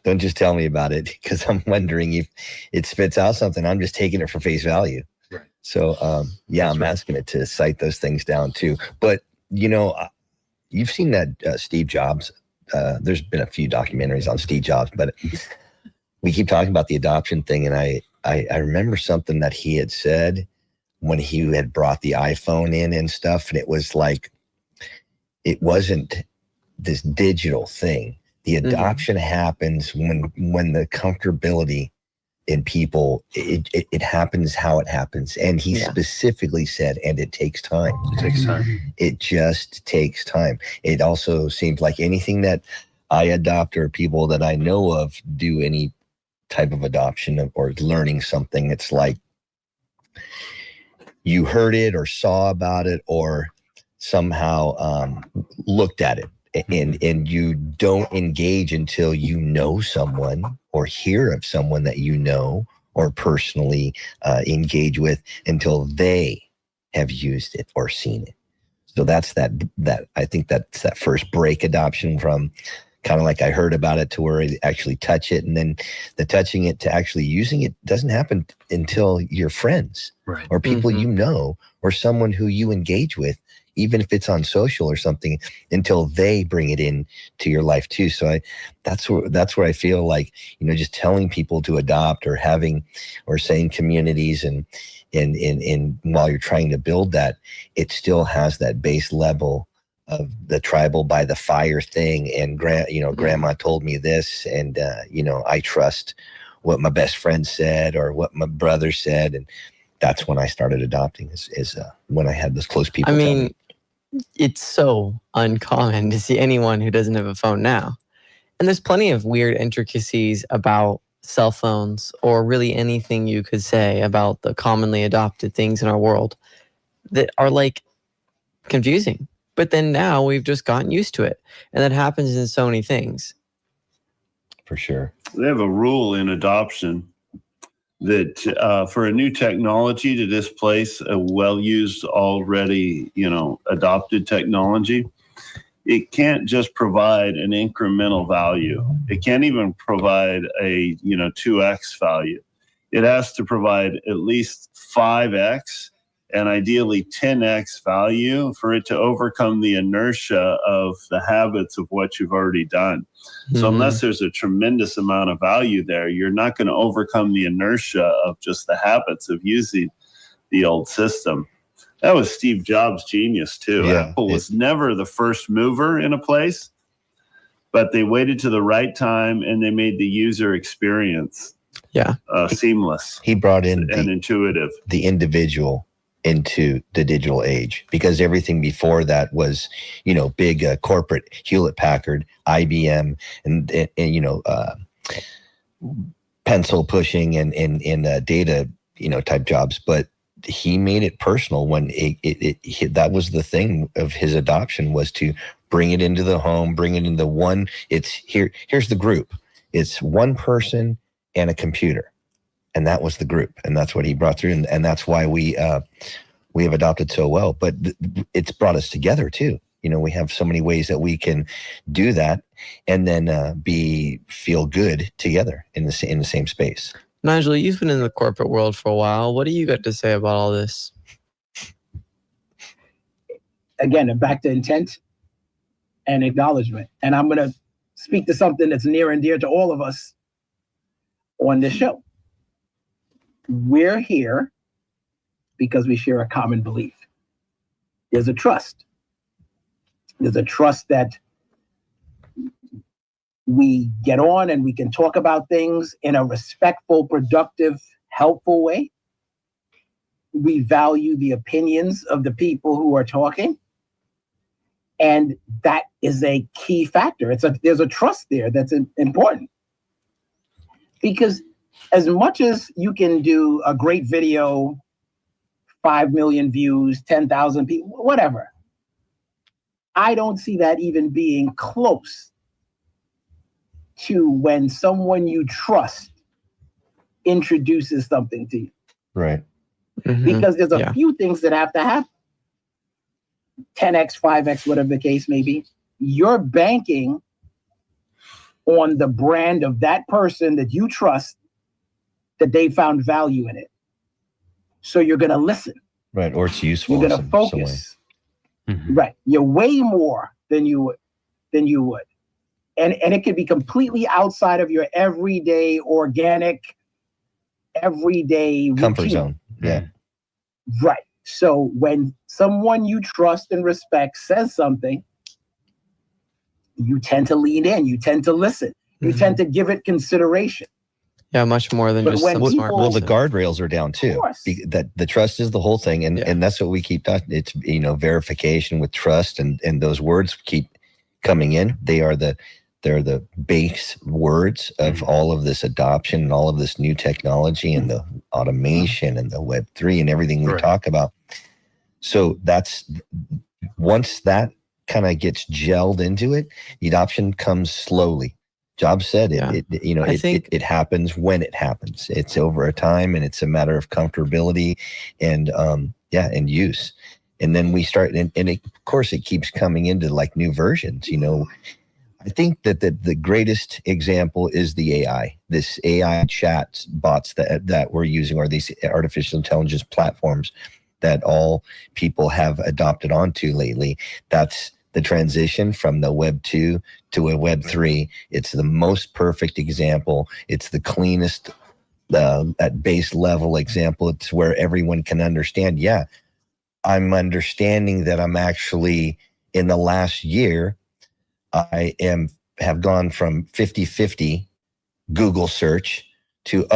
Don't just tell me about it, because I'm wondering if it spits out something. I'm just taking it for face value. Right. So, I'm asking it to cite those things down too. But, you've seen that Steve Jobs, there's been a few documentaries on Steve Jobs, but we keep talking about the adoption thing. And I remember something that he had said when he had brought the iPhone in and stuff. And it was like, it wasn't this digital thing. The adoption happens when the comfortability in people, it happens how it happens. And he specifically said, and it takes time. It takes time. It just takes time. It also seems like anything that I adopt, or people that I know of do any type of adoption or learning something, it's like you heard it or saw about it or somehow looked at it. And you don't engage until you know someone or hear of someone that you know or personally engage with, until they have used it or seen it. So that's that I think that's that first break adoption from kind of like I heard about it to where I actually touch it, and then the touching it to actually using it doesn't happen until your friends or people you know, or someone who you engage with, even if it's on social or something, until they bring it in to your life too. So that's where I feel like, just telling people to adopt, or having, or saying communities, and while you're trying to build that, it still has that base level of the trial by the fire thing. And grandma told me this, and I trust what my best friend said or what my brother said. And that's when I started adopting, is when I had those close people. I mean, it's so uncommon to see anyone who doesn't have a phone now. And there's plenty of weird intricacies about cell phones, or really anything you could say about the commonly adopted things in our world, that are confusing. But then now we've just gotten used to it. And that happens in so many things. For sure. They have a rule in adoption that for a new technology to displace a well-used, already, adopted technology, it can't just provide an incremental value. It can't even provide a 2x value. It has to provide at least 5x and ideally 10x value for it to overcome the inertia of the habits of what you've already done. So unless there's a tremendous amount of value there, you're not going to overcome the inertia of just the habits of using the old system. That was Steve Jobs' genius too. Yeah, Apple was never the first mover in a place, but they waited to the right time and they made the user experience seamless. He brought in and intuitive. The individual into the digital age, because everything before that was, big corporate, Hewlett Packard, IBM, and pencil pushing and data, type jobs. But he made it personal when that was the thing of his adoption, was to bring it into the home, bring it into one. Here's the group. It's one person and a computer. And that was the group, and that's what he brought through, and that's why we have adopted so well. But it's brought us together too. We have so many ways that we can do that, and then feel good together in the same space. Nigel, you've been in the corporate world for a while. What do you got to say about all this? Again, back to intent. and acknowledgement. And I'm going to speak to something that's near and dear to all of us on this show. We're here because we share a common belief. There's a trust. There's a trust that we get on and we can talk about things in a respectful, productive, helpful way. We value the opinions of the people who are talking. And that is a key factor. There's a trust there that's important. Because as much as you can do a great video, 5 million views, 10,000 people, whatever, I don't see that even being close to when someone you trust introduces something to you. Right. Mhm. Because there's a Yeah. few things that have to happen. 10x, 5x, whatever the case may be. You're banking on the brand of that person that you trust, that they found value in it. So you're going to listen. Right. Or it's useful. You're going in to some way. focus. Right. You're way more than you would. And it could be completely outside of your everyday, organic, everyday Comfort routine. zone. Yeah. Right. So when someone you trust and respect says something, you tend to lean in, you tend to listen, you tend to give it consideration. Yeah, much more than But just when some people- smart Well, the person. guardrails are down too. That the trust is the whole thing, and that's what we keep talking. It's verification with trust, and those words keep coming in. They're the base words of all of this adoption and all of this new technology and the automation and the Web3 and everything we talk about. So that's once that kind of gets gelled into it, the adoption comes slowly. Job said it happens when it happens. It's over a time, and it's a matter of comfortability and and use. And then we start, and of course it keeps coming into like new versions. I think that the greatest example is the AI. This AI chat bots that we're using, or these artificial intelligence platforms that all people have adopted onto lately. That's the transition from the Web 2 to a Web 3. It's the most perfect example. It's the cleanest at base level example. It's where everyone can understand, yeah, I'm understanding that I'm actually, in the last year, I have gone from 50-50 Google search to,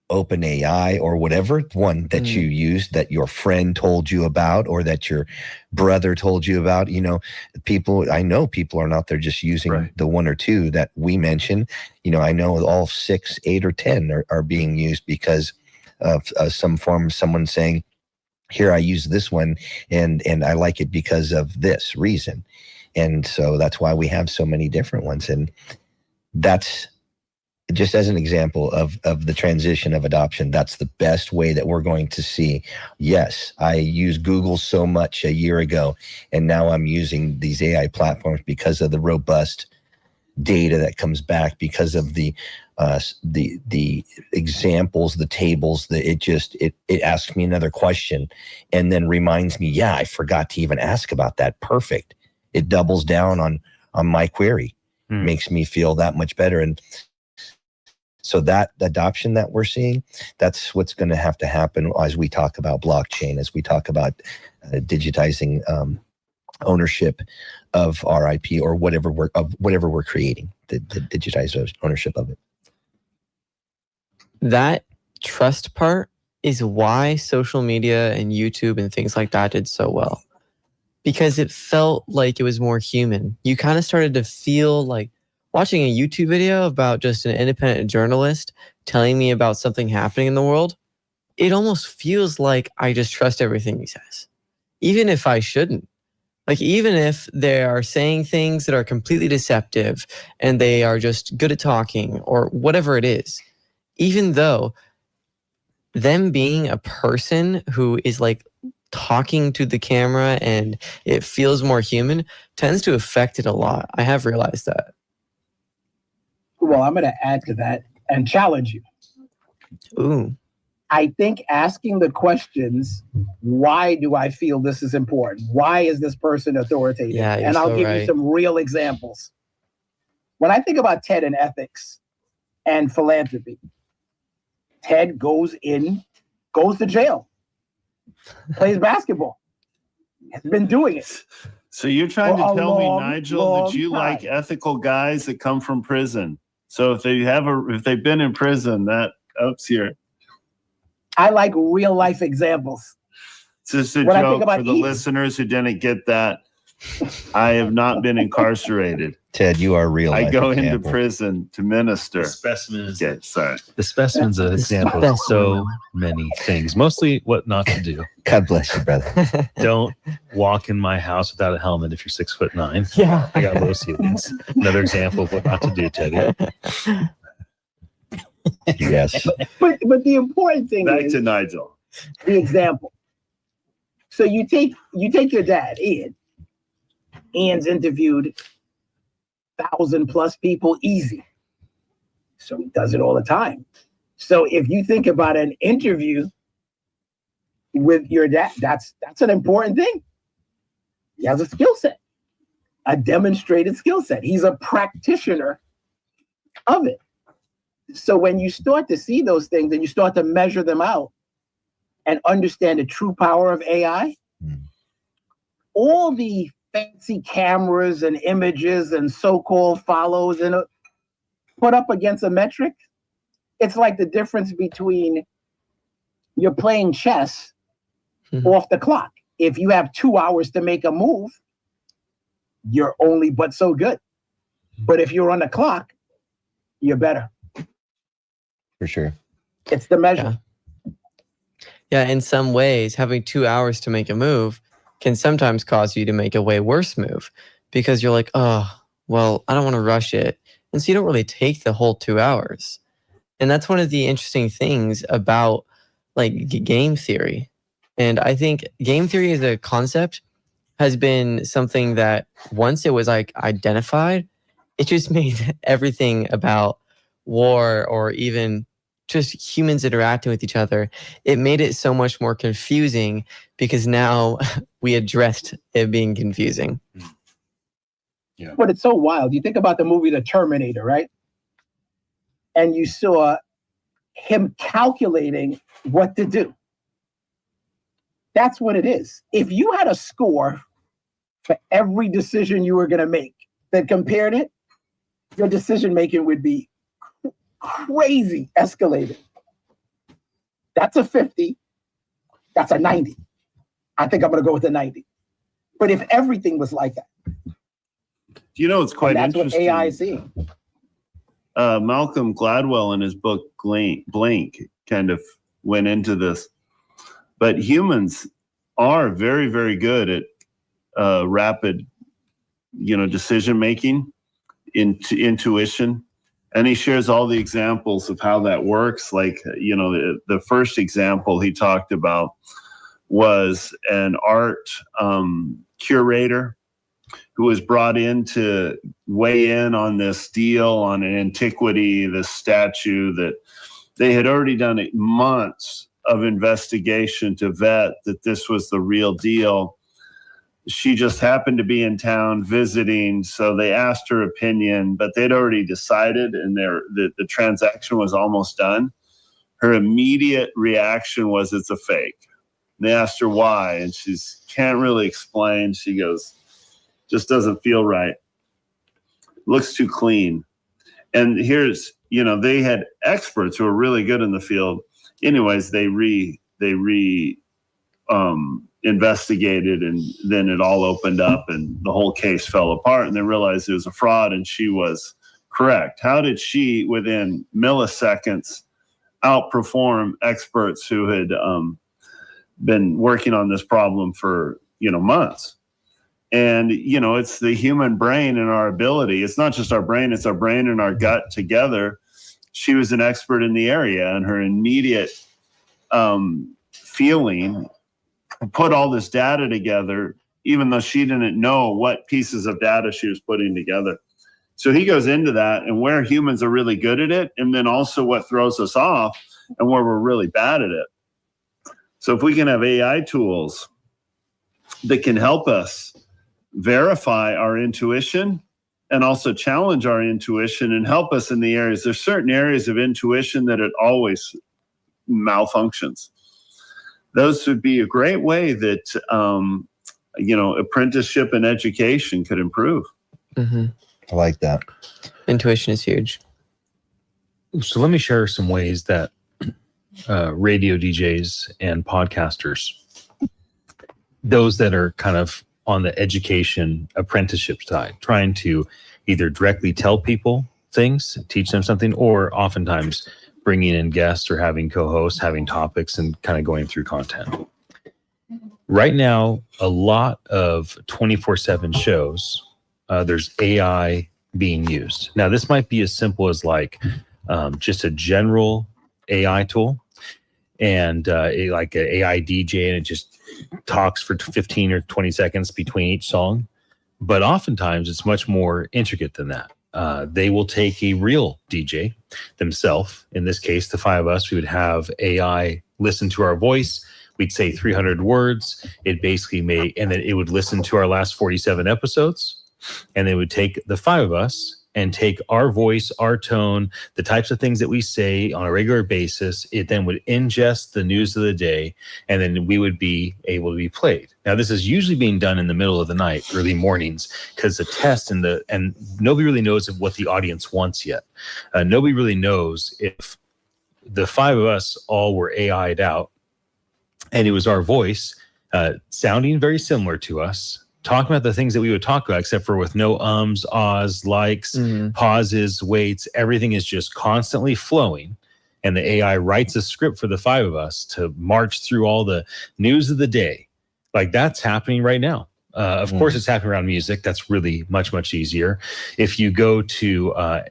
OpenAI or whatever one that you used, that your friend told you about, or that your brother told you about. I know people are not there just using the one or two that we mentioned. I know all 6, 8, or 10 are being used because of some form of someone saying, here, I use this one and I like it because of this reason. And so that's why we have so many different ones. And that's just as an example of the transition of adoption. That's the best way that we're going to see. Yes, I used Google so much a year ago, and now I'm using these AI platforms because of the robust data that comes back, because of the examples, the tables, that it asks me another question and then reminds me, I forgot to even ask about that. Perfect. It doubles down on my query, makes me feel that much better. And so that adoption that we're seeing, that's what's going to have to happen as we talk about blockchain, as we talk about digitizing ownership of our IP, or whatever we're creating, the digitized ownership of it. That trust part is why social media and YouTube and things like that did so well, because it felt like it was more human. You kind of started to feel like watching a YouTube video about just an independent journalist telling me about something happening in the world. It almost feels like I just trust everything he says, even if I shouldn't. Like, even if they are saying things that are completely deceptive and they are just good at talking or whatever it is, even though them being a person who is like talking to the camera and it feels more human tends to affect it a lot. I have realized that. Well, I'm going to add to that and challenge you. Ooh. I think asking the questions, why do I feel this is important? Why is this person authoritative? Yeah, you're and I'll so give you right. some real examples. When I think about Ted and ethics and philanthropy, Ted goes to jail, plays basketball, has been doing it. So you're trying to For a tell me, long, Nigel, that long you like time. ethical guys that come from prison. So if they've been in prison, that ups your. I like real life examples. It's just a When I think joke about for the eating. listeners who didn't get that. I have not been incarcerated. Ted, you are real. I life go into example. prison to minister. The specimen is Okay, sorry. the specimen's an example of so many things. Mostly what not to do. God bless you, brother. Don't walk in my house without a helmet if you're 6'9". Yeah. I got low ceilings. Another example of what not to do, Teddy. Yes. But the important thing Back is to Nigel. the example. So you take your dad, Ian. Ian's interviewed 1,000+ people easy. So he does it all the time. So if you think about an interview with your dad, that's an important thing. He has a skill set, a demonstrated skill set. He's a practitioner of it. So when you start to see those things and you start to measure them out and understand the true power of AI, all the fancy cameras and images and so-called follows and put up against a metric, it's like the difference between you're playing chess off the clock. If you have 2 hours to make a move, you're only but so good. But if you're on the clock, you're better. For sure. It's the measure. Yeah, in some ways, having 2 hours to make a move can sometimes cause you to make a way worse move because you're like, oh, well, I don't want to rush it. And so you don't really take the whole 2 hours. And that's one of the interesting things about like game theory. And I think game theory as a concept has been something that once it was like identified, it just made everything about war or even just humans interacting with each other. It made it so much more confusing because now we addressed it being confusing. Yeah. But it's so wild. You think about the movie The Terminator, right? And you saw him calculating what to do. That's what it is. If you had a score for every decision you were going to make that compared it, your decision making would be crazy escalated. That's a 50. That's a 90. I think I'm going to go with the 90. But if everything was like that, You know, it's quite that's interesting. what AI is seeing. Malcolm Gladwell in his book Blink kind of went into this. But humans are very, very good at rapid, decision making, intuition. And he shares all the examples of how that works. Like, the first example he talked about was an art curator who was brought in to weigh in on this deal on an antiquity, this statue that they had already done months of investigation to vet that this was the real deal. She just happened to be in town visiting, so they asked her opinion, but they'd already decided, and the transaction was almost done. Her immediate reaction was, "It's a fake." They asked her why, and she can't really explain. She goes, "Just doesn't feel right. Looks too clean." And here's, they had experts who were really good in the field. Anyways, they investigated, and then it all opened up and the whole case fell apart, and they realized it was a fraud, and she was correct. How did she, within milliseconds, outperform experts who had been working on this problem for, months? And, it's the human brain and our ability. It's not just our brain, it's our brain and our gut together. She was an expert in the area, and her immediate feeling put all this data together, even though she didn't know what pieces of data she was putting together. So he goes into that and where humans are really good at it. And then also what throws us off and where we're really bad at it. So if we can have AI tools that can help us verify our intuition and also challenge our intuition and help us in the areas, there's certain areas of intuition that it always malfunctions. Those would be a great way that, apprenticeship and education could improve. Mm-hmm. I like that. Intuition is huge. So let me share some ways that radio DJs and podcasters, those that are kind of on the education apprenticeship side, trying to either directly tell people things, teach them something, or oftentimes bringing in guests or having co-hosts, having topics and kind of going through content. Right now, a lot of 24/7 shows, there's AI being used. Now, this might be as simple as like just a general AI tool and like an AI DJ, and it just talks for 15 or 20 seconds between each song. But oftentimes it's much more intricate than that. They will take a real DJ themselves. In this case, the five of us, we would have AI listen to our voice. We'd say 300 words. It basically and then it would listen to our last 47 episodes. And they would take the five of us and take our voice, our tone, the types of things that we say on a regular basis. It then would ingest the news of the day, and then we would be able to be played. Now, this is usually being done in the middle of the night, early mornings, because the test and nobody really knows what the audience wants yet. Nobody really knows if the five of us all were AI'd out, and it was our voice sounding very similar to us, talking about the things that we would talk about, except for with no ums, ahs, likes, pauses, waits. Everything is just constantly flowing. And the AI writes a script for the five of us to march through all the news of the day. Like that's happening right now. Of course, it's happening around music. That's really much, much easier. If you go to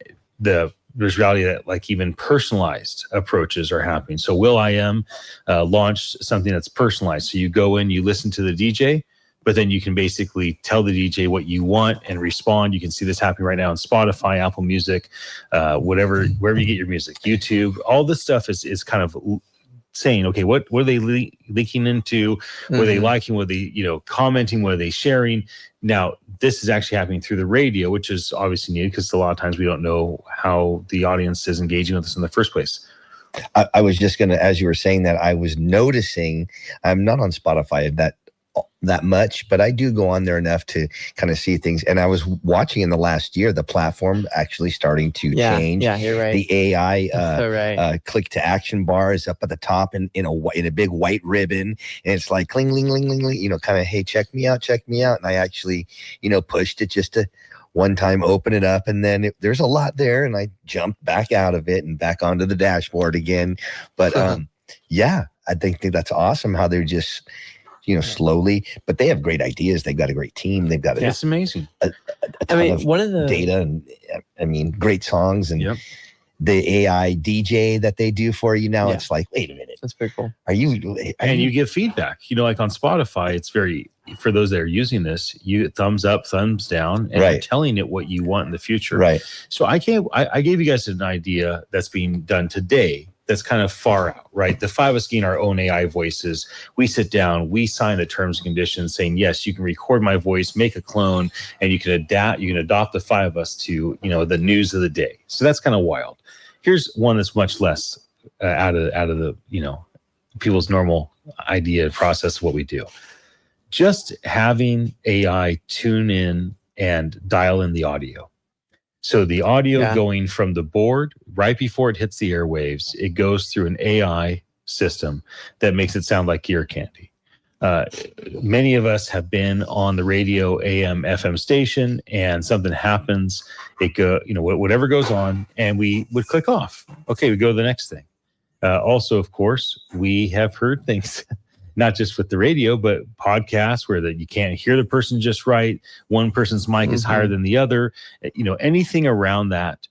there's reality that like even personalized approaches are happening. So will.i.am launched something that's personalized. So you go in, you listen to the DJ, but then you can basically tell the DJ what you want and respond. You can see this happening right now on Spotify, Apple Music, wherever you get your music, YouTube. All this stuff is kind of saying, okay, what are they leaking into? What are they liking? What are they, commenting? What are they sharing? Now, this is actually happening through the radio, which is obviously needed because a lot of times we don't know how the audience is engaging with us in the first place. I was just going to, as you were saying that, I was noticing, I'm not on Spotify that much, but I do go on there enough to kind of see things. And I was watching in the last year, the platform actually starting to change. Yeah, you're right. The AI click to action bar is up at the top in a big white ribbon. And it's like cling, ling, ling, ling, ling, kind of, hey, check me out. And I actually, pushed it just to one time open it up. And then there's a lot there. And I jumped back out of it and back onto the dashboard again. But I think that's awesome how they're just, slowly, but they have great ideas. They've got a great team. They've got it's amazing. A ton of one of the data and great songs and the AI DJ that they do for you now. It's like, wait a minute, that's pretty cool. You give feedback, like on Spotify, it's very, for those that are using this, you thumbs up, thumbs down, and you're telling it what you want in the future. Right. So I gave you guys an idea that's being done today that's kind of far out, right? The five of us getting our own AI voices. We sit down, we sign the terms and conditions saying, yes, you can record my voice, make a clone, and you can adopt the five of us to, the news of the day. So that's kind of wild. Here's one that's much less out of the, people's normal idea process of what we do. Just having AI tune in and dial in the audio. So the audio going from the board right before it hits the airwaves, it goes through an AI system that makes it sound like ear candy. Many of us have been on the radio AM FM station and something happens, whatever goes on, and we would click off. Okay, we go to the next thing. Also, of course, we have heard things not just with the radio, but podcasts where you can't hear the person just right. One person's mic is higher than the other. Anything around that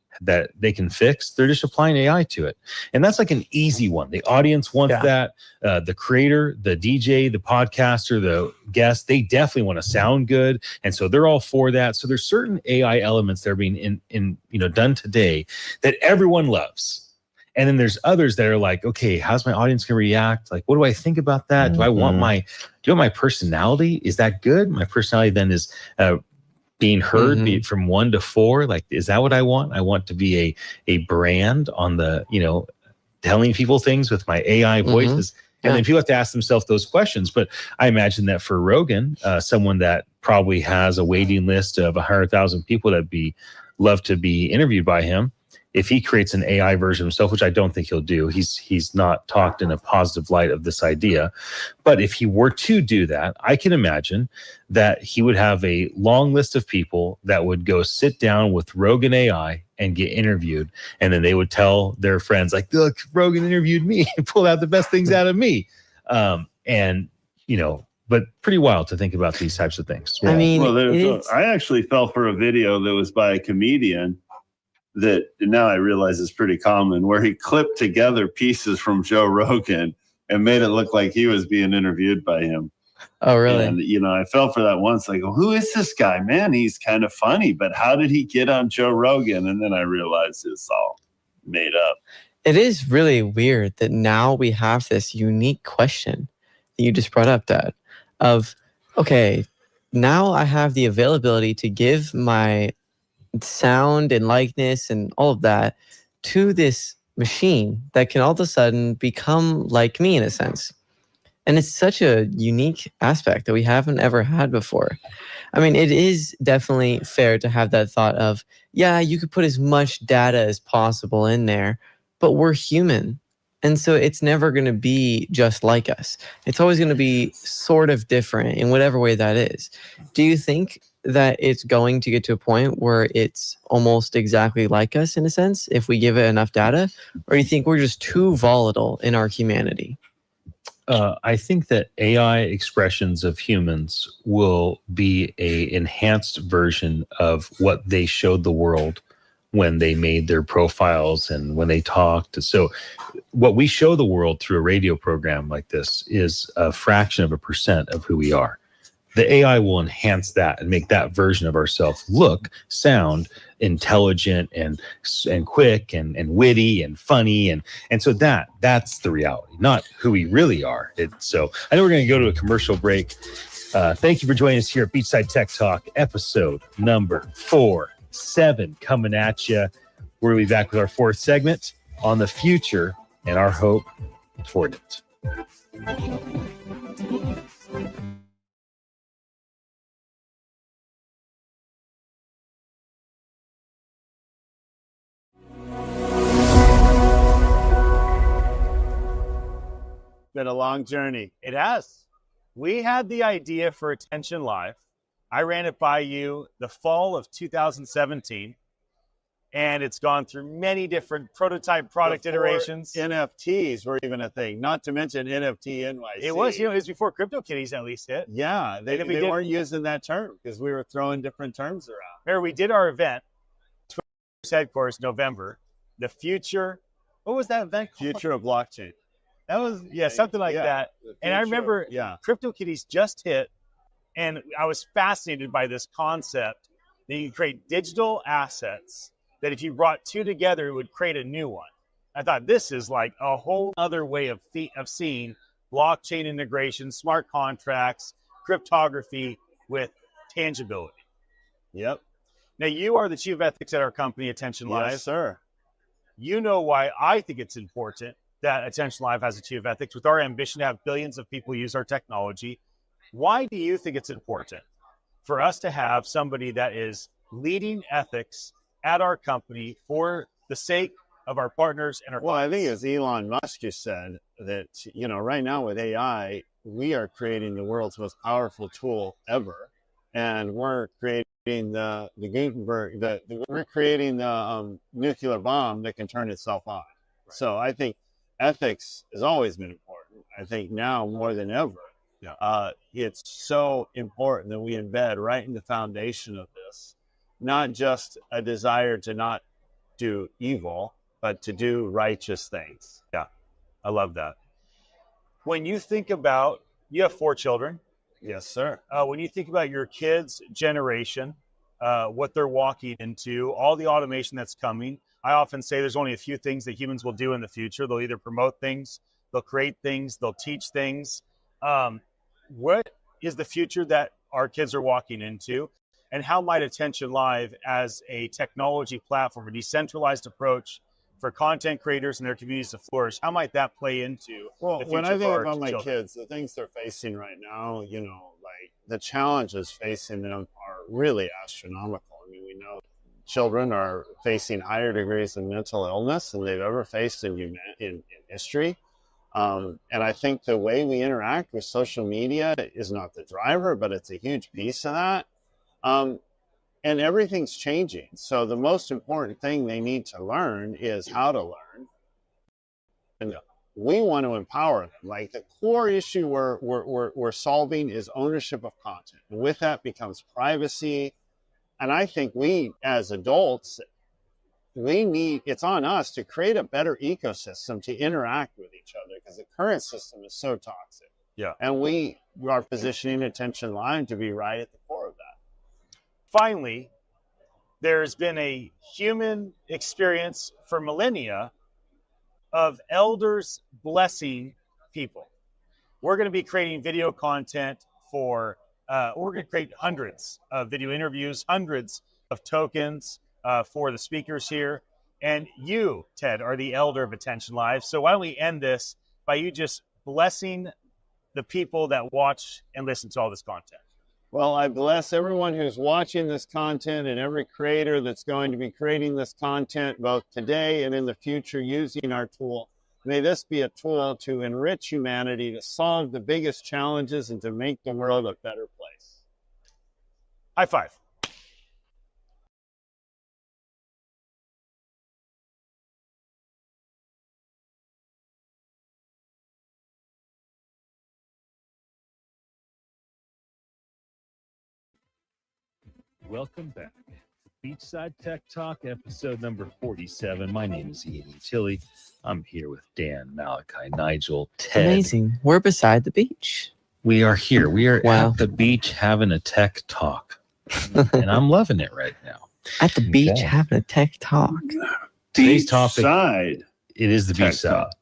they can fix, they're just applying AI to it. And that's like an easy one. The audience wants that. The creator, the DJ, the podcaster, the guest, they definitely want to sound good. And so they're all for that. So there's certain AI elements that are being done today that everyone loves. And then there's others that are like, okay, how's my audience going to react? Like, what do I think about that? Do you want my personality? Is that good? My personality then is being heard, be it from 1 to 4. Like, is that what I want? I want to be a brand on the, telling people things with my AI voices. And then people have to ask themselves those questions. But I imagine that for Rogan, someone that probably has a waiting list of 100,000 people that love to be interviewed by him, if he creates an AI version of himself, which I don't think he'll do, he's not talked in a positive light of this idea. But if he were to do that, I can imagine that he would have a long list of people that would go sit down with Rogan AI and get interviewed. And then they would tell their friends, like, look, Rogan interviewed me and pulled out the best things out of me. But pretty wild to think about these types of things. I mean, I actually fell for a video that was by a comedian that now I realize is pretty common, where he clipped together pieces from Joe Rogan and made it look like he was being interviewed by him. Oh, really? And, I fell for that once. Like, who is this guy, man? He's kind of funny, but how did he get on Joe Rogan? And then I realized it's all made up. It is really weird that now we have this unique question that you just brought up, Dad, of, okay, now I have the availability to give my sound and likeness and all of that to this machine that can all of a sudden become like me in a sense. And it's such a unique aspect that we haven't ever had before. I mean, it is definitely fair to have that thought of, yeah, you could put as much data as possible in there, but we're human. And so it's never going to be just like us. It's always going to be sort of different in whatever way that is. Do you think that it's going to get to a point where it's almost exactly like us in a sense, if we give it enough data? Or do you think we're just too volatile in our humanity? I think that AI expressions of humans will be a enhanced version of what they showed the world when they made their profiles and when they talked. So what we show the world through a radio program like this is a fraction of a percent of who we are. The AI will enhance that and make that version of ourselves look, sound intelligent and quick and witty and funny. And so that's the reality, not who we really are. So I know we're going to go to a commercial break. Thank you for joining us here at Beachside Tech Talk, episode number 47 coming at you. We're going to be back with our 4th segment on the future and our hope toward it. Been a long journey. It has. We had the idea for Attention Live. I ran it by you the fall of 2017, and it's gone through many different prototype product iterations. NFTs were even a thing, not to mention NFT NYC. It was, it was before CryptoKitties at least hit. Yeah, they weren't using that term because we were throwing different terms around. Remember, we did our event, headquarters, November. The future, what was that event called? Future of blockchain. That was, something like that. And I remember CryptoKitties just hit, and I was fascinated by this concept that you create digital assets that if you brought two together, it would create a new one. I thought this is like a whole other way of seeing blockchain integration, smart contracts, cryptography with tangibility. Yep. Now, you are the chief of ethics at our company, Attention Live. Yes, sir. You know why I think it's important that Attention Live has a chief of ethics with our ambition to have billions of people use our technology. Why do you think it's important for us to have somebody that is leading ethics at our company for the sake of our partners and our clients? I think as Elon Musk has said that, right now with AI, we are creating the world's most powerful tool ever. And we're creating the nuclear bomb that can turn itself on. Right. So I think ethics has always been important. I think now more than ever, it's so important that we embed right in the foundation of this, not just a desire to not do evil, but to do righteous things. Yeah, I love that. When you think about, you have 4 children. Yes, sir. When you think about your kids' generation, what they're walking into, all the automation that's coming. I often say there's only a few things that humans will do in the future. They'll either promote things, they'll create things, they'll teach things. What is the future that our kids are walking into? And how might Attention Live, as a technology platform, a decentralized approach for content creators and their communities to flourish, how might that play into the When future I think for our about my children? kids, the things they're facing right now, like the challenges facing them are really astronomical. I mean, we know children are facing higher degrees of mental illness than they've ever faced in history. And I think the way we interact with social media is not the driver, but it's a huge piece of that. And everything's changing. So the most important thing they need to learn is how to learn. And we want to empower them. Like the core issue we're solving is ownership of content. And with that becomes privacy. And I think we as adults, it's on us to create a better ecosystem to interact with each other, because the current system is so toxic. Yeah. And we are positioning Attention Live to be right at the core of that. Finally, there's been a human experience for millennia of elders blessing people. We're going to be creating video content for, we're going to create hundreds of video interviews, hundreds of tokens for the speakers here. And you, Ted, are the elder of Attention Live. So why don't we end this by you just blessing the people that watch and listen to all this content? Well, I bless everyone who's watching this content and every creator that's going to be creating this content both today and in the future using our tool. May this be a tool to enrich humanity, to solve the biggest challenges, and to make the world a better place. High five. Welcome back. Beachside Tech Talk, episode number 47. My name is Ian Tilly. I'm here with Dan, Malachi, Nigel, Ted. Amazing. We're beside the beach. We are here. We are Wow. at the beach having a tech talk. And I'm loving it right now. At the beach Okay. having a tech talk. Today's topic, Beachside. it is the Tech beachside. talk.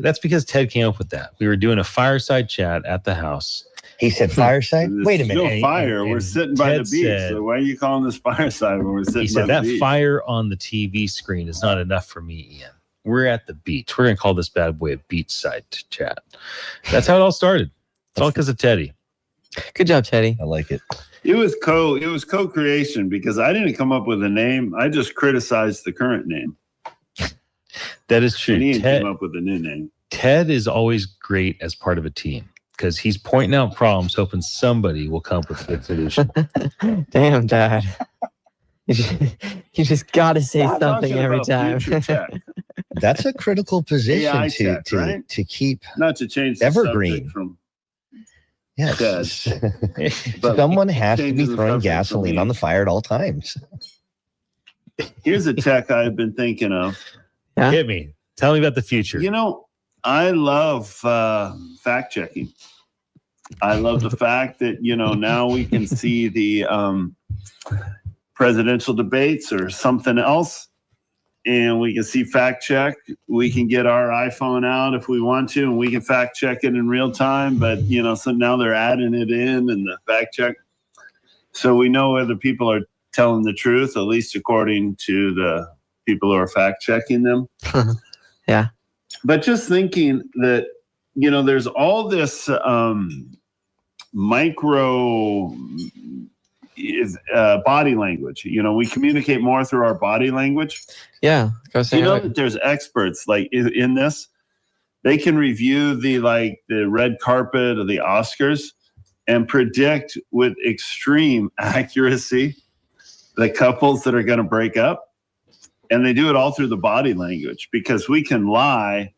That's because Ted came up with that. We were doing a fireside chat at the house. He said fireside. Wait a There's minute. no And- fire. and We're sitting by Ted the beach. said- So why are you calling this fireside when we're sitting He by said the that beach? fire on the TV screen is not enough for me, Ian. We're at the beach. We're going to call this bad boy a beachside chat. That's how it all started. It's all because of Teddy. Good job, Teddy. I like it. It was co-creation because I didn't come up with a name. I just criticized the current name. That is true. And Ian Ted, came up with a new name. Ted is always great as part of a team because he's pointing out problems, hoping somebody will come up with a good solution. Damn, Dad. You just got to say I'm something talking every about time. future tech, That's a critical position AI to tech, right? to keep. not to change the Evergreen. subject from Yes. But Someone has to be changing the throwing subject from gasoline me. on the fire at all times. Here's a tech I've been thinking of. Yeah? Hit me. Tell me about the future. You know, I love fact checking. I love the fact that, now we can see the presidential debates or something else, and we can see fact check. We can get our iPhone out if we want to, and we can fact check it in real time. But, so now they're adding it in the fact check. So we know whether people are telling the truth, at least according to the people who are fact checking them. Yeah. But just thinking that, there's all this micro body language. We communicate more through our body language. Yeah. Go say You know it. that there's experts like in this. They can review the red carpet or the Oscars and predict with extreme accuracy the couples that are going to break up. And they do it all through the body language, because we can lie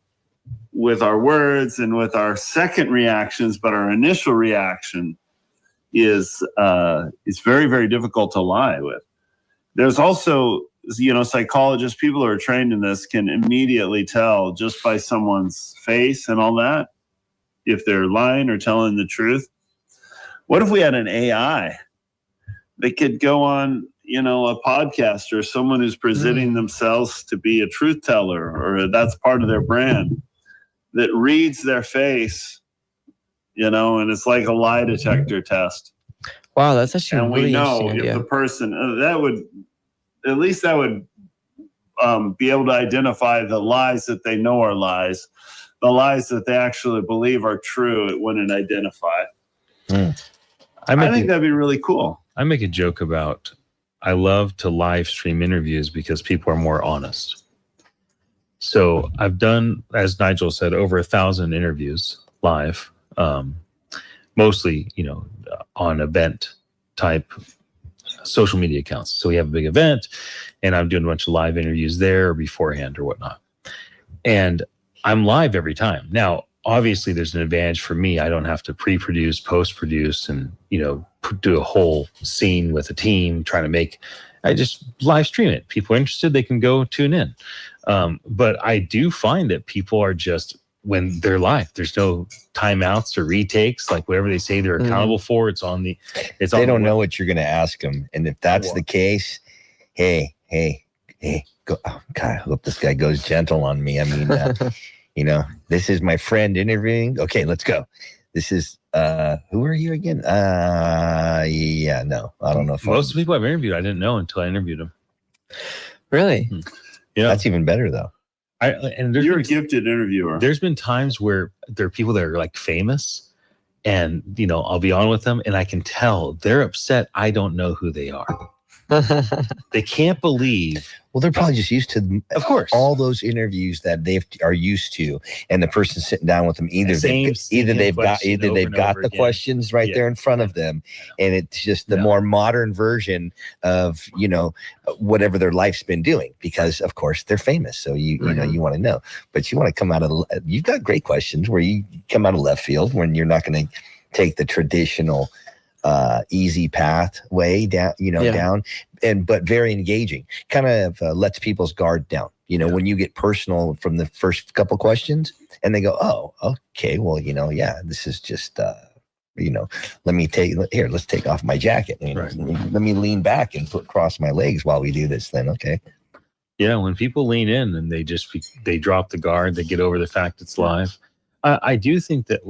with our words and with our second reactions, but our initial reaction is very, very difficult to lie with. There's also, psychologists, people who are trained in this can immediately tell just by someone's face and all that if they're lying or telling the truth. What if we had an AI They could go on, a podcast, or someone who's presenting themselves to be a truth teller, or that's part of their brand, that reads their face, and it's like a lie detector test. Wow, that's actually And a really we know interesting if idea. the person that would be able to identify the lies that they know are lies, the lies that they actually believe are true. It wouldn't identify. I think that'd be really cool. I make a joke about, I love to live stream interviews because people are more honest. So I've done, as Nigel said, over 1,000 interviews live, mostly, on event type social media accounts. So we have a big event and I'm doing a bunch of live interviews there beforehand or whatnot. And I'm live every time. Now, obviously there's an advantage for me. I don't have to pre-produce, post-produce, and, do a whole scene with a team trying to make, I just live stream it. People are interested, they can go tune in. But I do find that people are just, when they're live, there's no timeouts or retakes, like whatever they say they're accountable for, it's on the, they don't know what you're going to ask them. And if that's the case, hey, go, oh, God, I hope this guy goes gentle on me. I mean, this is my friend interviewing. Okay, let's go. This is, who are you again? Yeah, no, I don't know. If most of the people I've interviewed, I didn't know until I interviewed them. Really? Yeah. That's even better though. You're a gifted interviewer. There's been times where there are people that are like famous and, I'll be on with them and I can tell they're upset. I don't know who they are. They can't believe. Well, they're probably just used to, of course, all those interviews that they are used to, and the person sitting down with them, either they've got the questions right there in front of them, and it's just the more modern version of whatever their life's been doing, because of course they're famous, so you want to know, but you want to come out of, you've got great questions where you come out of left field when you're not going to take the traditional easy path way down, down, but very engaging, kind of lets people's guard down, when you get personal from the first couple questions and they go, oh, okay, well, this is just, let's take off my jacket. Let me lean back and cross my legs while we do this then. Okay. Yeah. When people lean in and they drop the guard, they get over the fact it's live. I do think that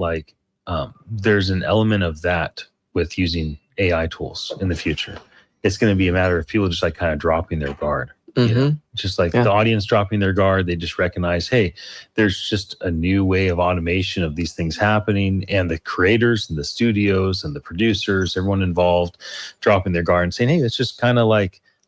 there's an element of that with using AI tools in the future. It's going to be a matter of people just kind of dropping their guard. Just like the audience dropping their guard, they just recognize, hey, there's just a new way of automation of these things happening, and the creators and the studios and the producers, everyone involved, dropping their guard and saying, hey, it's just kind of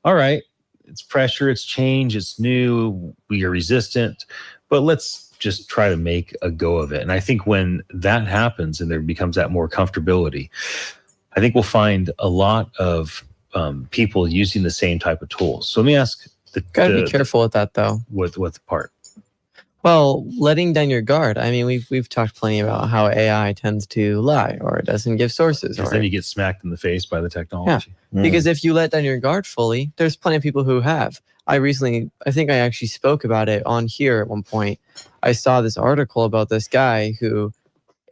all right, it's pressure, it's change, it's new, we are resistant, but let's just try to make a go of it. And I think when that happens and there becomes that more comfortability, I think we'll find a lot of people using the same type of tools. So let me ask, gotta be careful with that though. With the part? Well, letting down your guard. I mean, we've talked plenty about how AI tends to lie or it doesn't give sources. Because then you get smacked in the face by the technology. Yeah. Because if you let down your guard fully, there's plenty of people who have. I think I actually spoke about it on here at one point. I saw this article about this guy who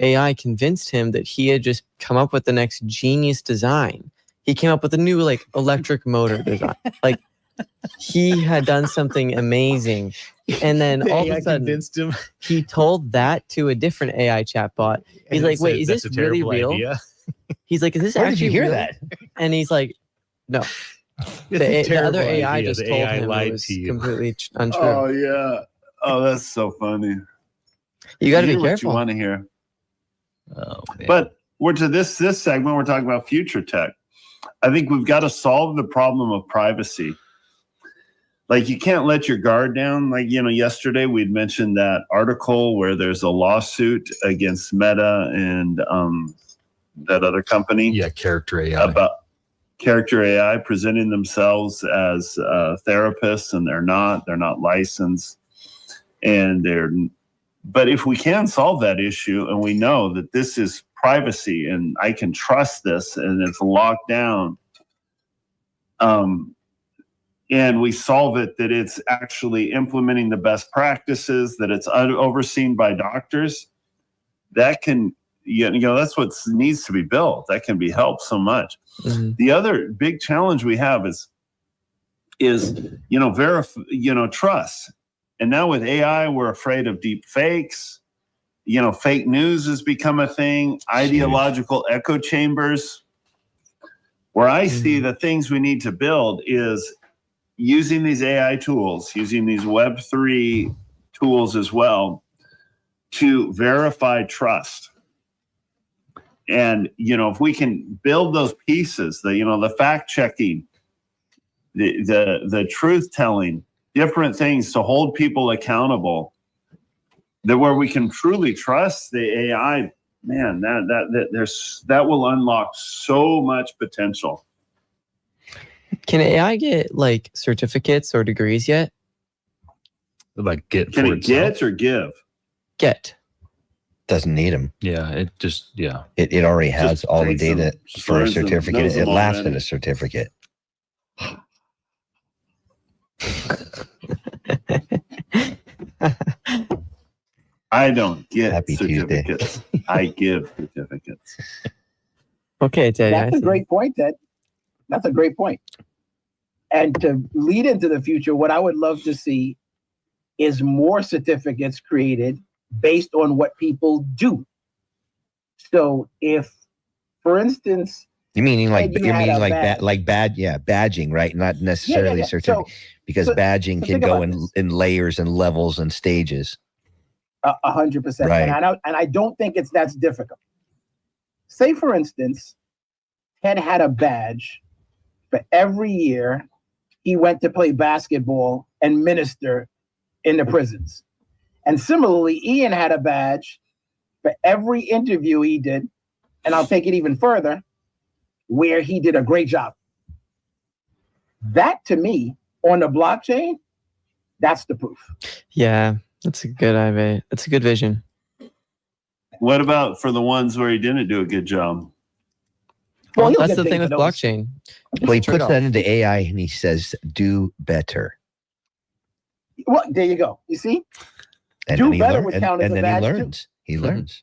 AI convinced him that he had just come up with the next genius design. He came up with a new electric motor design. He had done something amazing. And then all of a sudden convinced him. He told that to a different AI chatbot. He's like, wait, is this really real? Idea. He's like, is this Where actually did you hear real? that? And he's like, no. The other AI just told him it was completely untrue. Oh, yeah. Oh, that's so funny. You got to be What you careful. want to hear. Oh, man. But we're to this segment, we're talking about future tech. I think we've got to solve the problem of privacy. You can't let your guard down. Yesterday we'd mentioned that article where there's a lawsuit against Meta and that other company. Yeah, Character AI. About Character AI presenting themselves as therapists, and they're not licensed. But if we can solve that issue, and we know that this is privacy and I can trust this and it's locked down, and we solve it, that it's actually implementing the best practices, that it's overseen by doctors, that can that's what needs to be built. That can be helped so much. Mhm. The other big challenge we have is trust. And now with AI, we're afraid of deep fakes. Fake news has become a thing. Ideological echo chambers. Where I see the things we need to build is using these AI tools, using these Web3 tools as well, to verify trust. And if we can build those pieces, the fact checking, the truth telling, different things to hold people accountable, that where we can truly trust the AI, man, that will unlock so much potential. Can AI get like certificates or degrees yet? Like get Can for it itself? get or give? Get. Doesn't need them. Yeah, it just It already has Just all the takes them, data just for a learns them, certificate. knows It them lasts in already. a certificate. I don't get Happy Tuesday. certificates. I give certificates. Okay, Teddy. I That's a see. great point, Ted. That's a great point. And to lead into the future, what I would love to see is more certificates created based on what people do. So if, for instance, You meaning like Ted, you you're had meaning a like badge. badging, right? Not necessarily yeah. certificate, because so badging can think go about in this. in layers and levels and stages. 100%. Right. And I don't think that's difficult. Say, for instance, Ted had a badge for every year he went to play basketball and minister in the prisons. And similarly, Ian had a badge for every interview he did, and I'll take it even further, where he did a great job. That, to me, on the blockchain, that's the proof. Yeah, that's a good idea. That's a good vision. What about for the ones where he didn't do a good job? Well, he'll that's get the paid thing for with those. blockchain. Well, he Trade puts off. that into AI and he says, "Do better." Well, there you go. You see? And Do then he better learn- would and, count as and a then he badge, too. learns. He learns.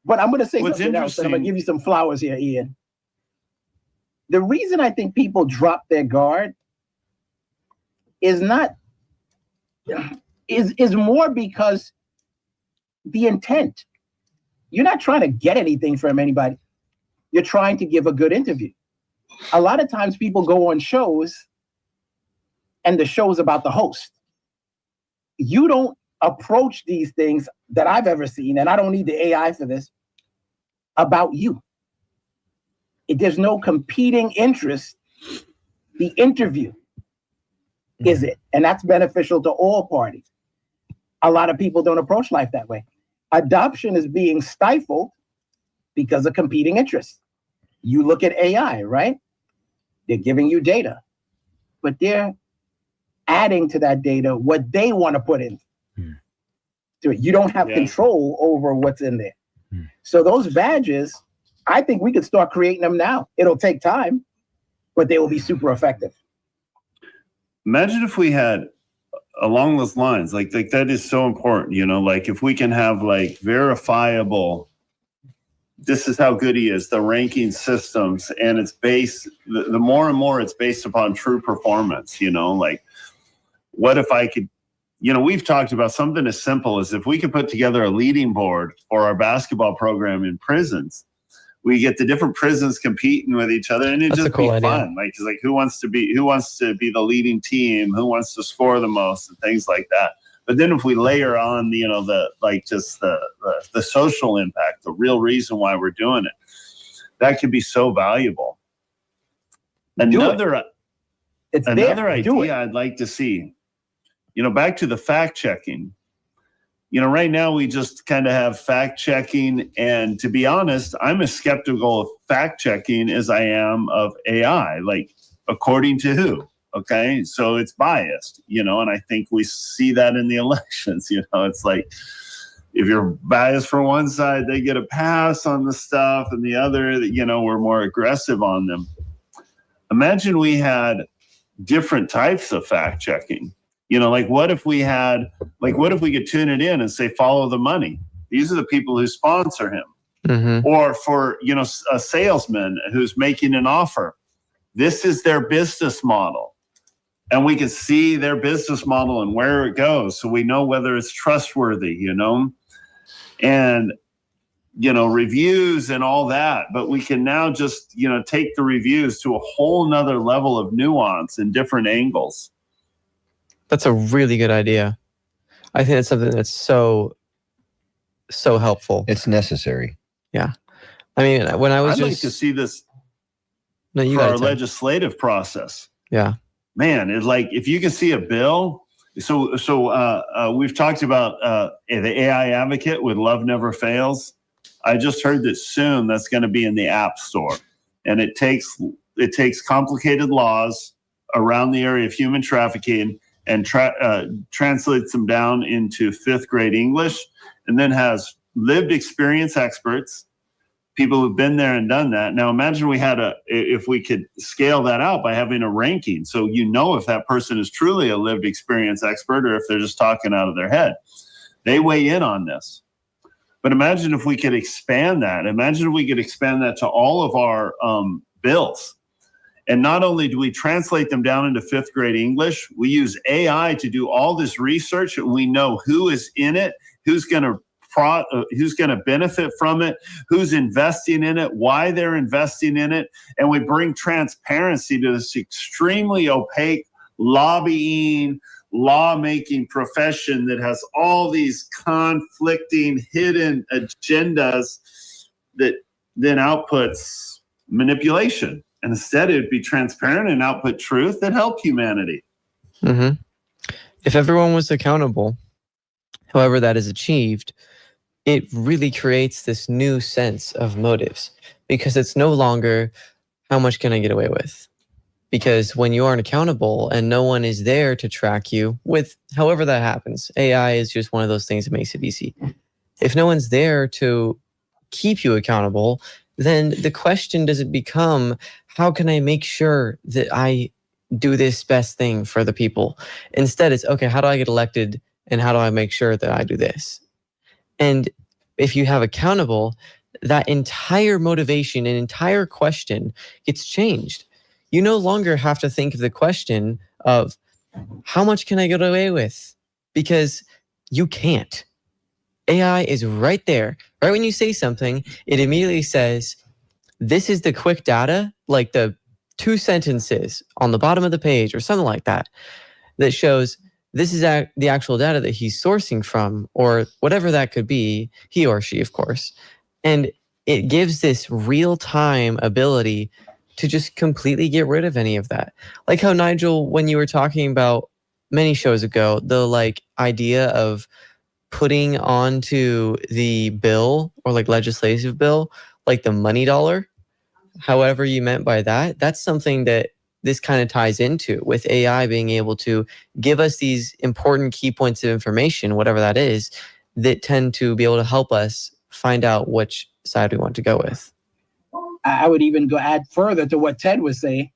But I'm going to say What's something else, and I'm going to interesting- give you some flowers here, Ian. The reason I think people drop their guard is more because the intent. You're not trying to get anything from anybody. You're trying to give a good interview. A lot of times people go on shows and the show's about the host. You don't approach these things that I've ever seen, and I don't need the AI for this, about you. There's no competing interest. The interview is it, and that's beneficial to all parties. A lot of people don't approach life that way. Adoption is being stifled because of competing interests. You look at AI, right? They're giving you data, but they're adding to that data what they want to put in. So you don't have control over what's in there. So those badges, I think we could start creating them now. It'll take time, but they will be super effective. Imagine if we had along those lines, like that is so important, like if we can have like verifiable, this is how good he is, the ranking systems, and it's based, the more and more it's based upon true performance, like what if I could, we've talked about something as simple as if we could put together a leading board for our basketball program in prisons. We get the different prisons competing with each other, and it'd just be fun. Like, it's like who wants to be the leading team? Who wants to score the most, and things like that. But then if we layer on, the social impact, the real reason why we're doing it, that could be so valuable. Another idea I'd like to see, back to the fact checking. Right now we just kind of have fact checking, and to be honest, I'm as skeptical of fact checking as I am of AI. Like, according to who? Okay, so it's biased, and I think we see that in the elections. It's like if you're biased for one side, they get a pass on the stuff, and the other, we're more aggressive on them. Imagine we had different types of fact checking. What if we could tune it in and say, follow the money? These are the people who sponsor him. Mm-hmm. Or for, you know, a salesman who's making an offer. This is their business model. And we can see their business model and where it goes. So we know whether it's trustworthy, you know, and, you know, reviews and all that. But we can now just, you know, take the reviews to a whole nother level of nuance and different angles. That's a really good idea. I think that's something that's so helpful. It's necessary. Yeah. I mean, when I was I'd like to see this no, you for our got legislative process. Yeah. Man, it's like if you can see a bill. So we've talked about the AI advocate with Love Never Fails. I just heard that soon that's going to be in the App Store, and it takes complicated laws around the area of human trafficking and translates them down into 5th grade English, and then has lived experience experts, people who've been there and done that. Now imagine if we could scale that out by having a ranking. So you know if that person is truly a lived experience expert or if they're just talking out of their head. They weigh in on this. But imagine if we could expand that. Imagine if we could expand that to all of our bills. And not only do we translate them down into 5th grade English, we use AI to do all this research, and we know who is in it, who's going to benefit from it, who's investing in it, why they're investing in it. And we bring transparency to this extremely opaque lobbying, lawmaking profession that has all these conflicting, hidden agendas that then outputs manipulation. And instead, it would be transparent and output truth that help humanity. Mm-hmm. If everyone was accountable, however that is achieved, it really creates this new sense of motives, because it's no longer how much can I get away with? Because when you aren't accountable and no one is there to track you with however that happens, AI is just one of those things that makes it easy. If no one's there to keep you accountable, then the question doesn't become, how can I make sure that I do this best thing for the people? Instead, it's, okay, how do I get elected and how do I make sure that I do this? And if you have accountable, that entire motivation and entire question gets changed. You no longer have to think of the question of how much can I get away with? Because you can't. AI is right there. Right when you say something, it immediately says, this is the quick data, like the 2 sentences on the bottom of the page or something like that, that shows this is the actual data that he's sourcing from, or whatever that could be, he or she, of course. And it gives this real-time ability to just completely get rid of any of that. Like how, Nigel, when you were talking about many shows ago, the like idea of putting onto the bill or like legislative bill, like the money dollar, however you meant by that, that's something that this kind of ties into, with AI being able to give us these important key points of information, whatever that is, that tend to be able to help us find out which side we want to go with. I would even go add further to what Ted was saying,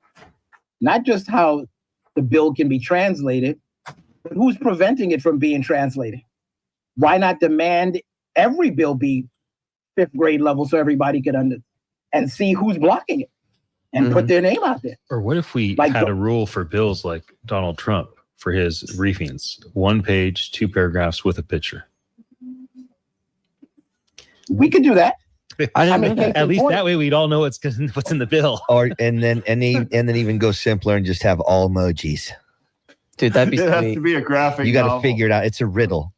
not just how the bill can be translated, but who's preventing it from being translated? Why not demand every bill be 5th grade level so everybody could and see who's blocking it and put their name out there? Or what if we Like had a rule for bills like Donald Trump for his briefings? 1 page, 2 paragraphs with a picture. We could do that. I mean, at least that way we'd all know what's in the bill. Or and then even go simpler and just have all emojis. Dude, that'd be It has sweet. to be a graphic. You got to novel. figure it out. It's a riddle.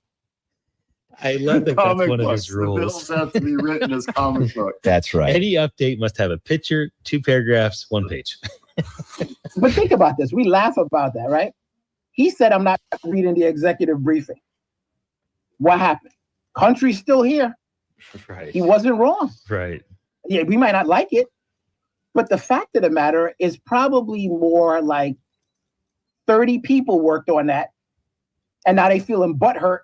I love that that's Comic one of books. his rules. The bills have to be written as comic book. That's right. Any update must have a picture, 2 paragraphs, 1 page. But think about this. We laugh about that, right? He said, I'm not reading the executive briefing. What happened? Country's still here. Right. He wasn't wrong. Right. Yeah, we might not like it, but the fact of the matter is probably more like 30 people worked on that, and now they feeling butthurt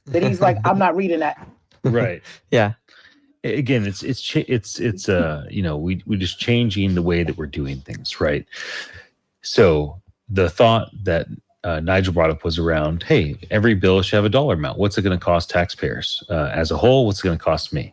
that he's like, I'm not reading that. Right. Yeah. Again, it's you know, we just changing the way that we're doing things, right? So the thought that Nigel brought up was around, hey, every bill should have a dollar amount. What's it going to cost taxpayers as a whole? What's it going to cost me?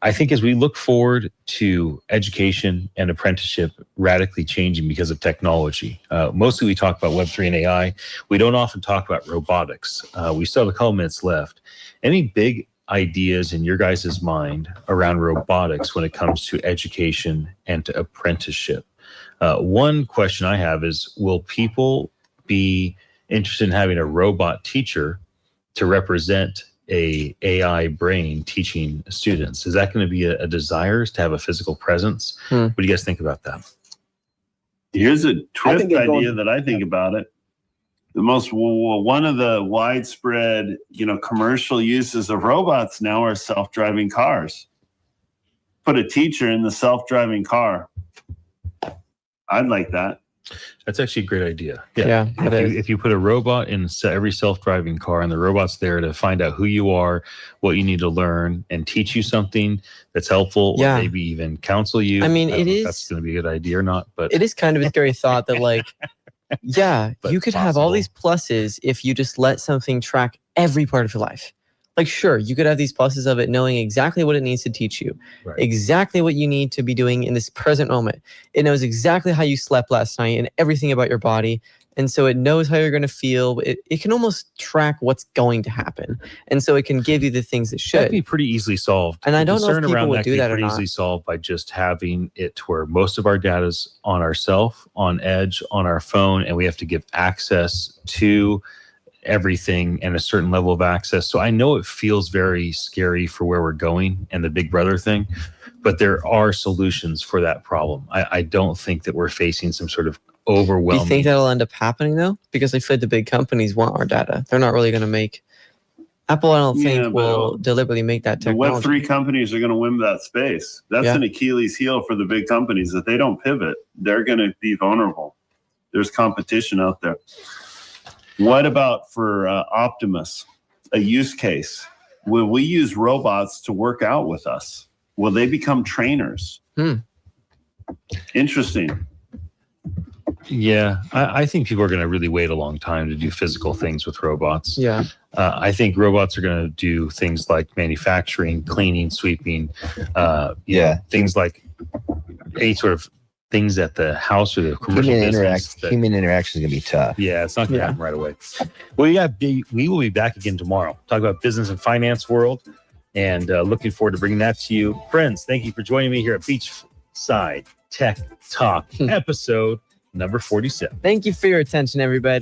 I think as we look forward to education and apprenticeship radically changing because of technology, mostly we talk about Web3 and AI. We don't often talk about robotics. We still have a couple minutes left. Any big ideas in your guys' mind around robotics when it comes to education and to apprenticeship? One question I have is, will people be interested in having a robot teacher to represent a AI brain teaching students? Is that going to be a desire to have a physical presence? What do you guys think about that? Here's a twist idea that I think about it. One of the widespread, commercial uses of robots now are self-driving cars. Put a teacher in the self-driving car. I'd like that. That's actually a great idea. Yeah, if you put a robot in every self-driving car, and the robot's there to find out who you are, what you need to learn, and teach you something that's helpful, or maybe even counsel you. I mean, don't know if that's going to be a good idea or not, but it is kind of a scary thought that, like, you could have all these pluses if you just let something track every part of your life. Like, sure, you could have these pluses of it knowing exactly what it needs to teach you, exactly what you need to be doing in this present moment. It knows exactly how you slept last night and everything about your body. And so it knows how you're going to feel. It can almost track what's going to happen. And so it can give you the things that should. That'd be pretty easily solved. And I don't know if people would do that or pretty not. Easily solved by just having it to where most of our data is on ourself, on edge, on our phone, and we have to give access to everything and a certain level of access. So I know it feels very scary for where we're going and the Big Brother thing, but there are solutions for that problem. I don't think that we're facing some sort of overwhelming. Do you think that'll end up happening though? Because I feel like the big companies want our data. They're not really going to make. Apple, I don't think, will deliberately make that technology. The Web3 companies are going to win that space. That's an Achilles heel for the big companies. That they don't pivot, they're going to be vulnerable. There's competition out there. What about for Optimus, a use case? Will we use robots to work out with us? Will they become trainers? Interesting. Yeah, I think people are going to really wait a long time to do physical things with robots. Yeah. I think robots are going to do things like manufacturing, cleaning, sweeping, things like any sort of things at the house or the commercial business. Human interaction is going to be tough. Yeah, it's not going to happen right away. Well, we will be back again tomorrow. Talk about business and finance world, and looking forward to bringing that to you. Friends, thank you for joining me here at Beachside Tech Talk, episode number 47. Thank you for your attention, everybody.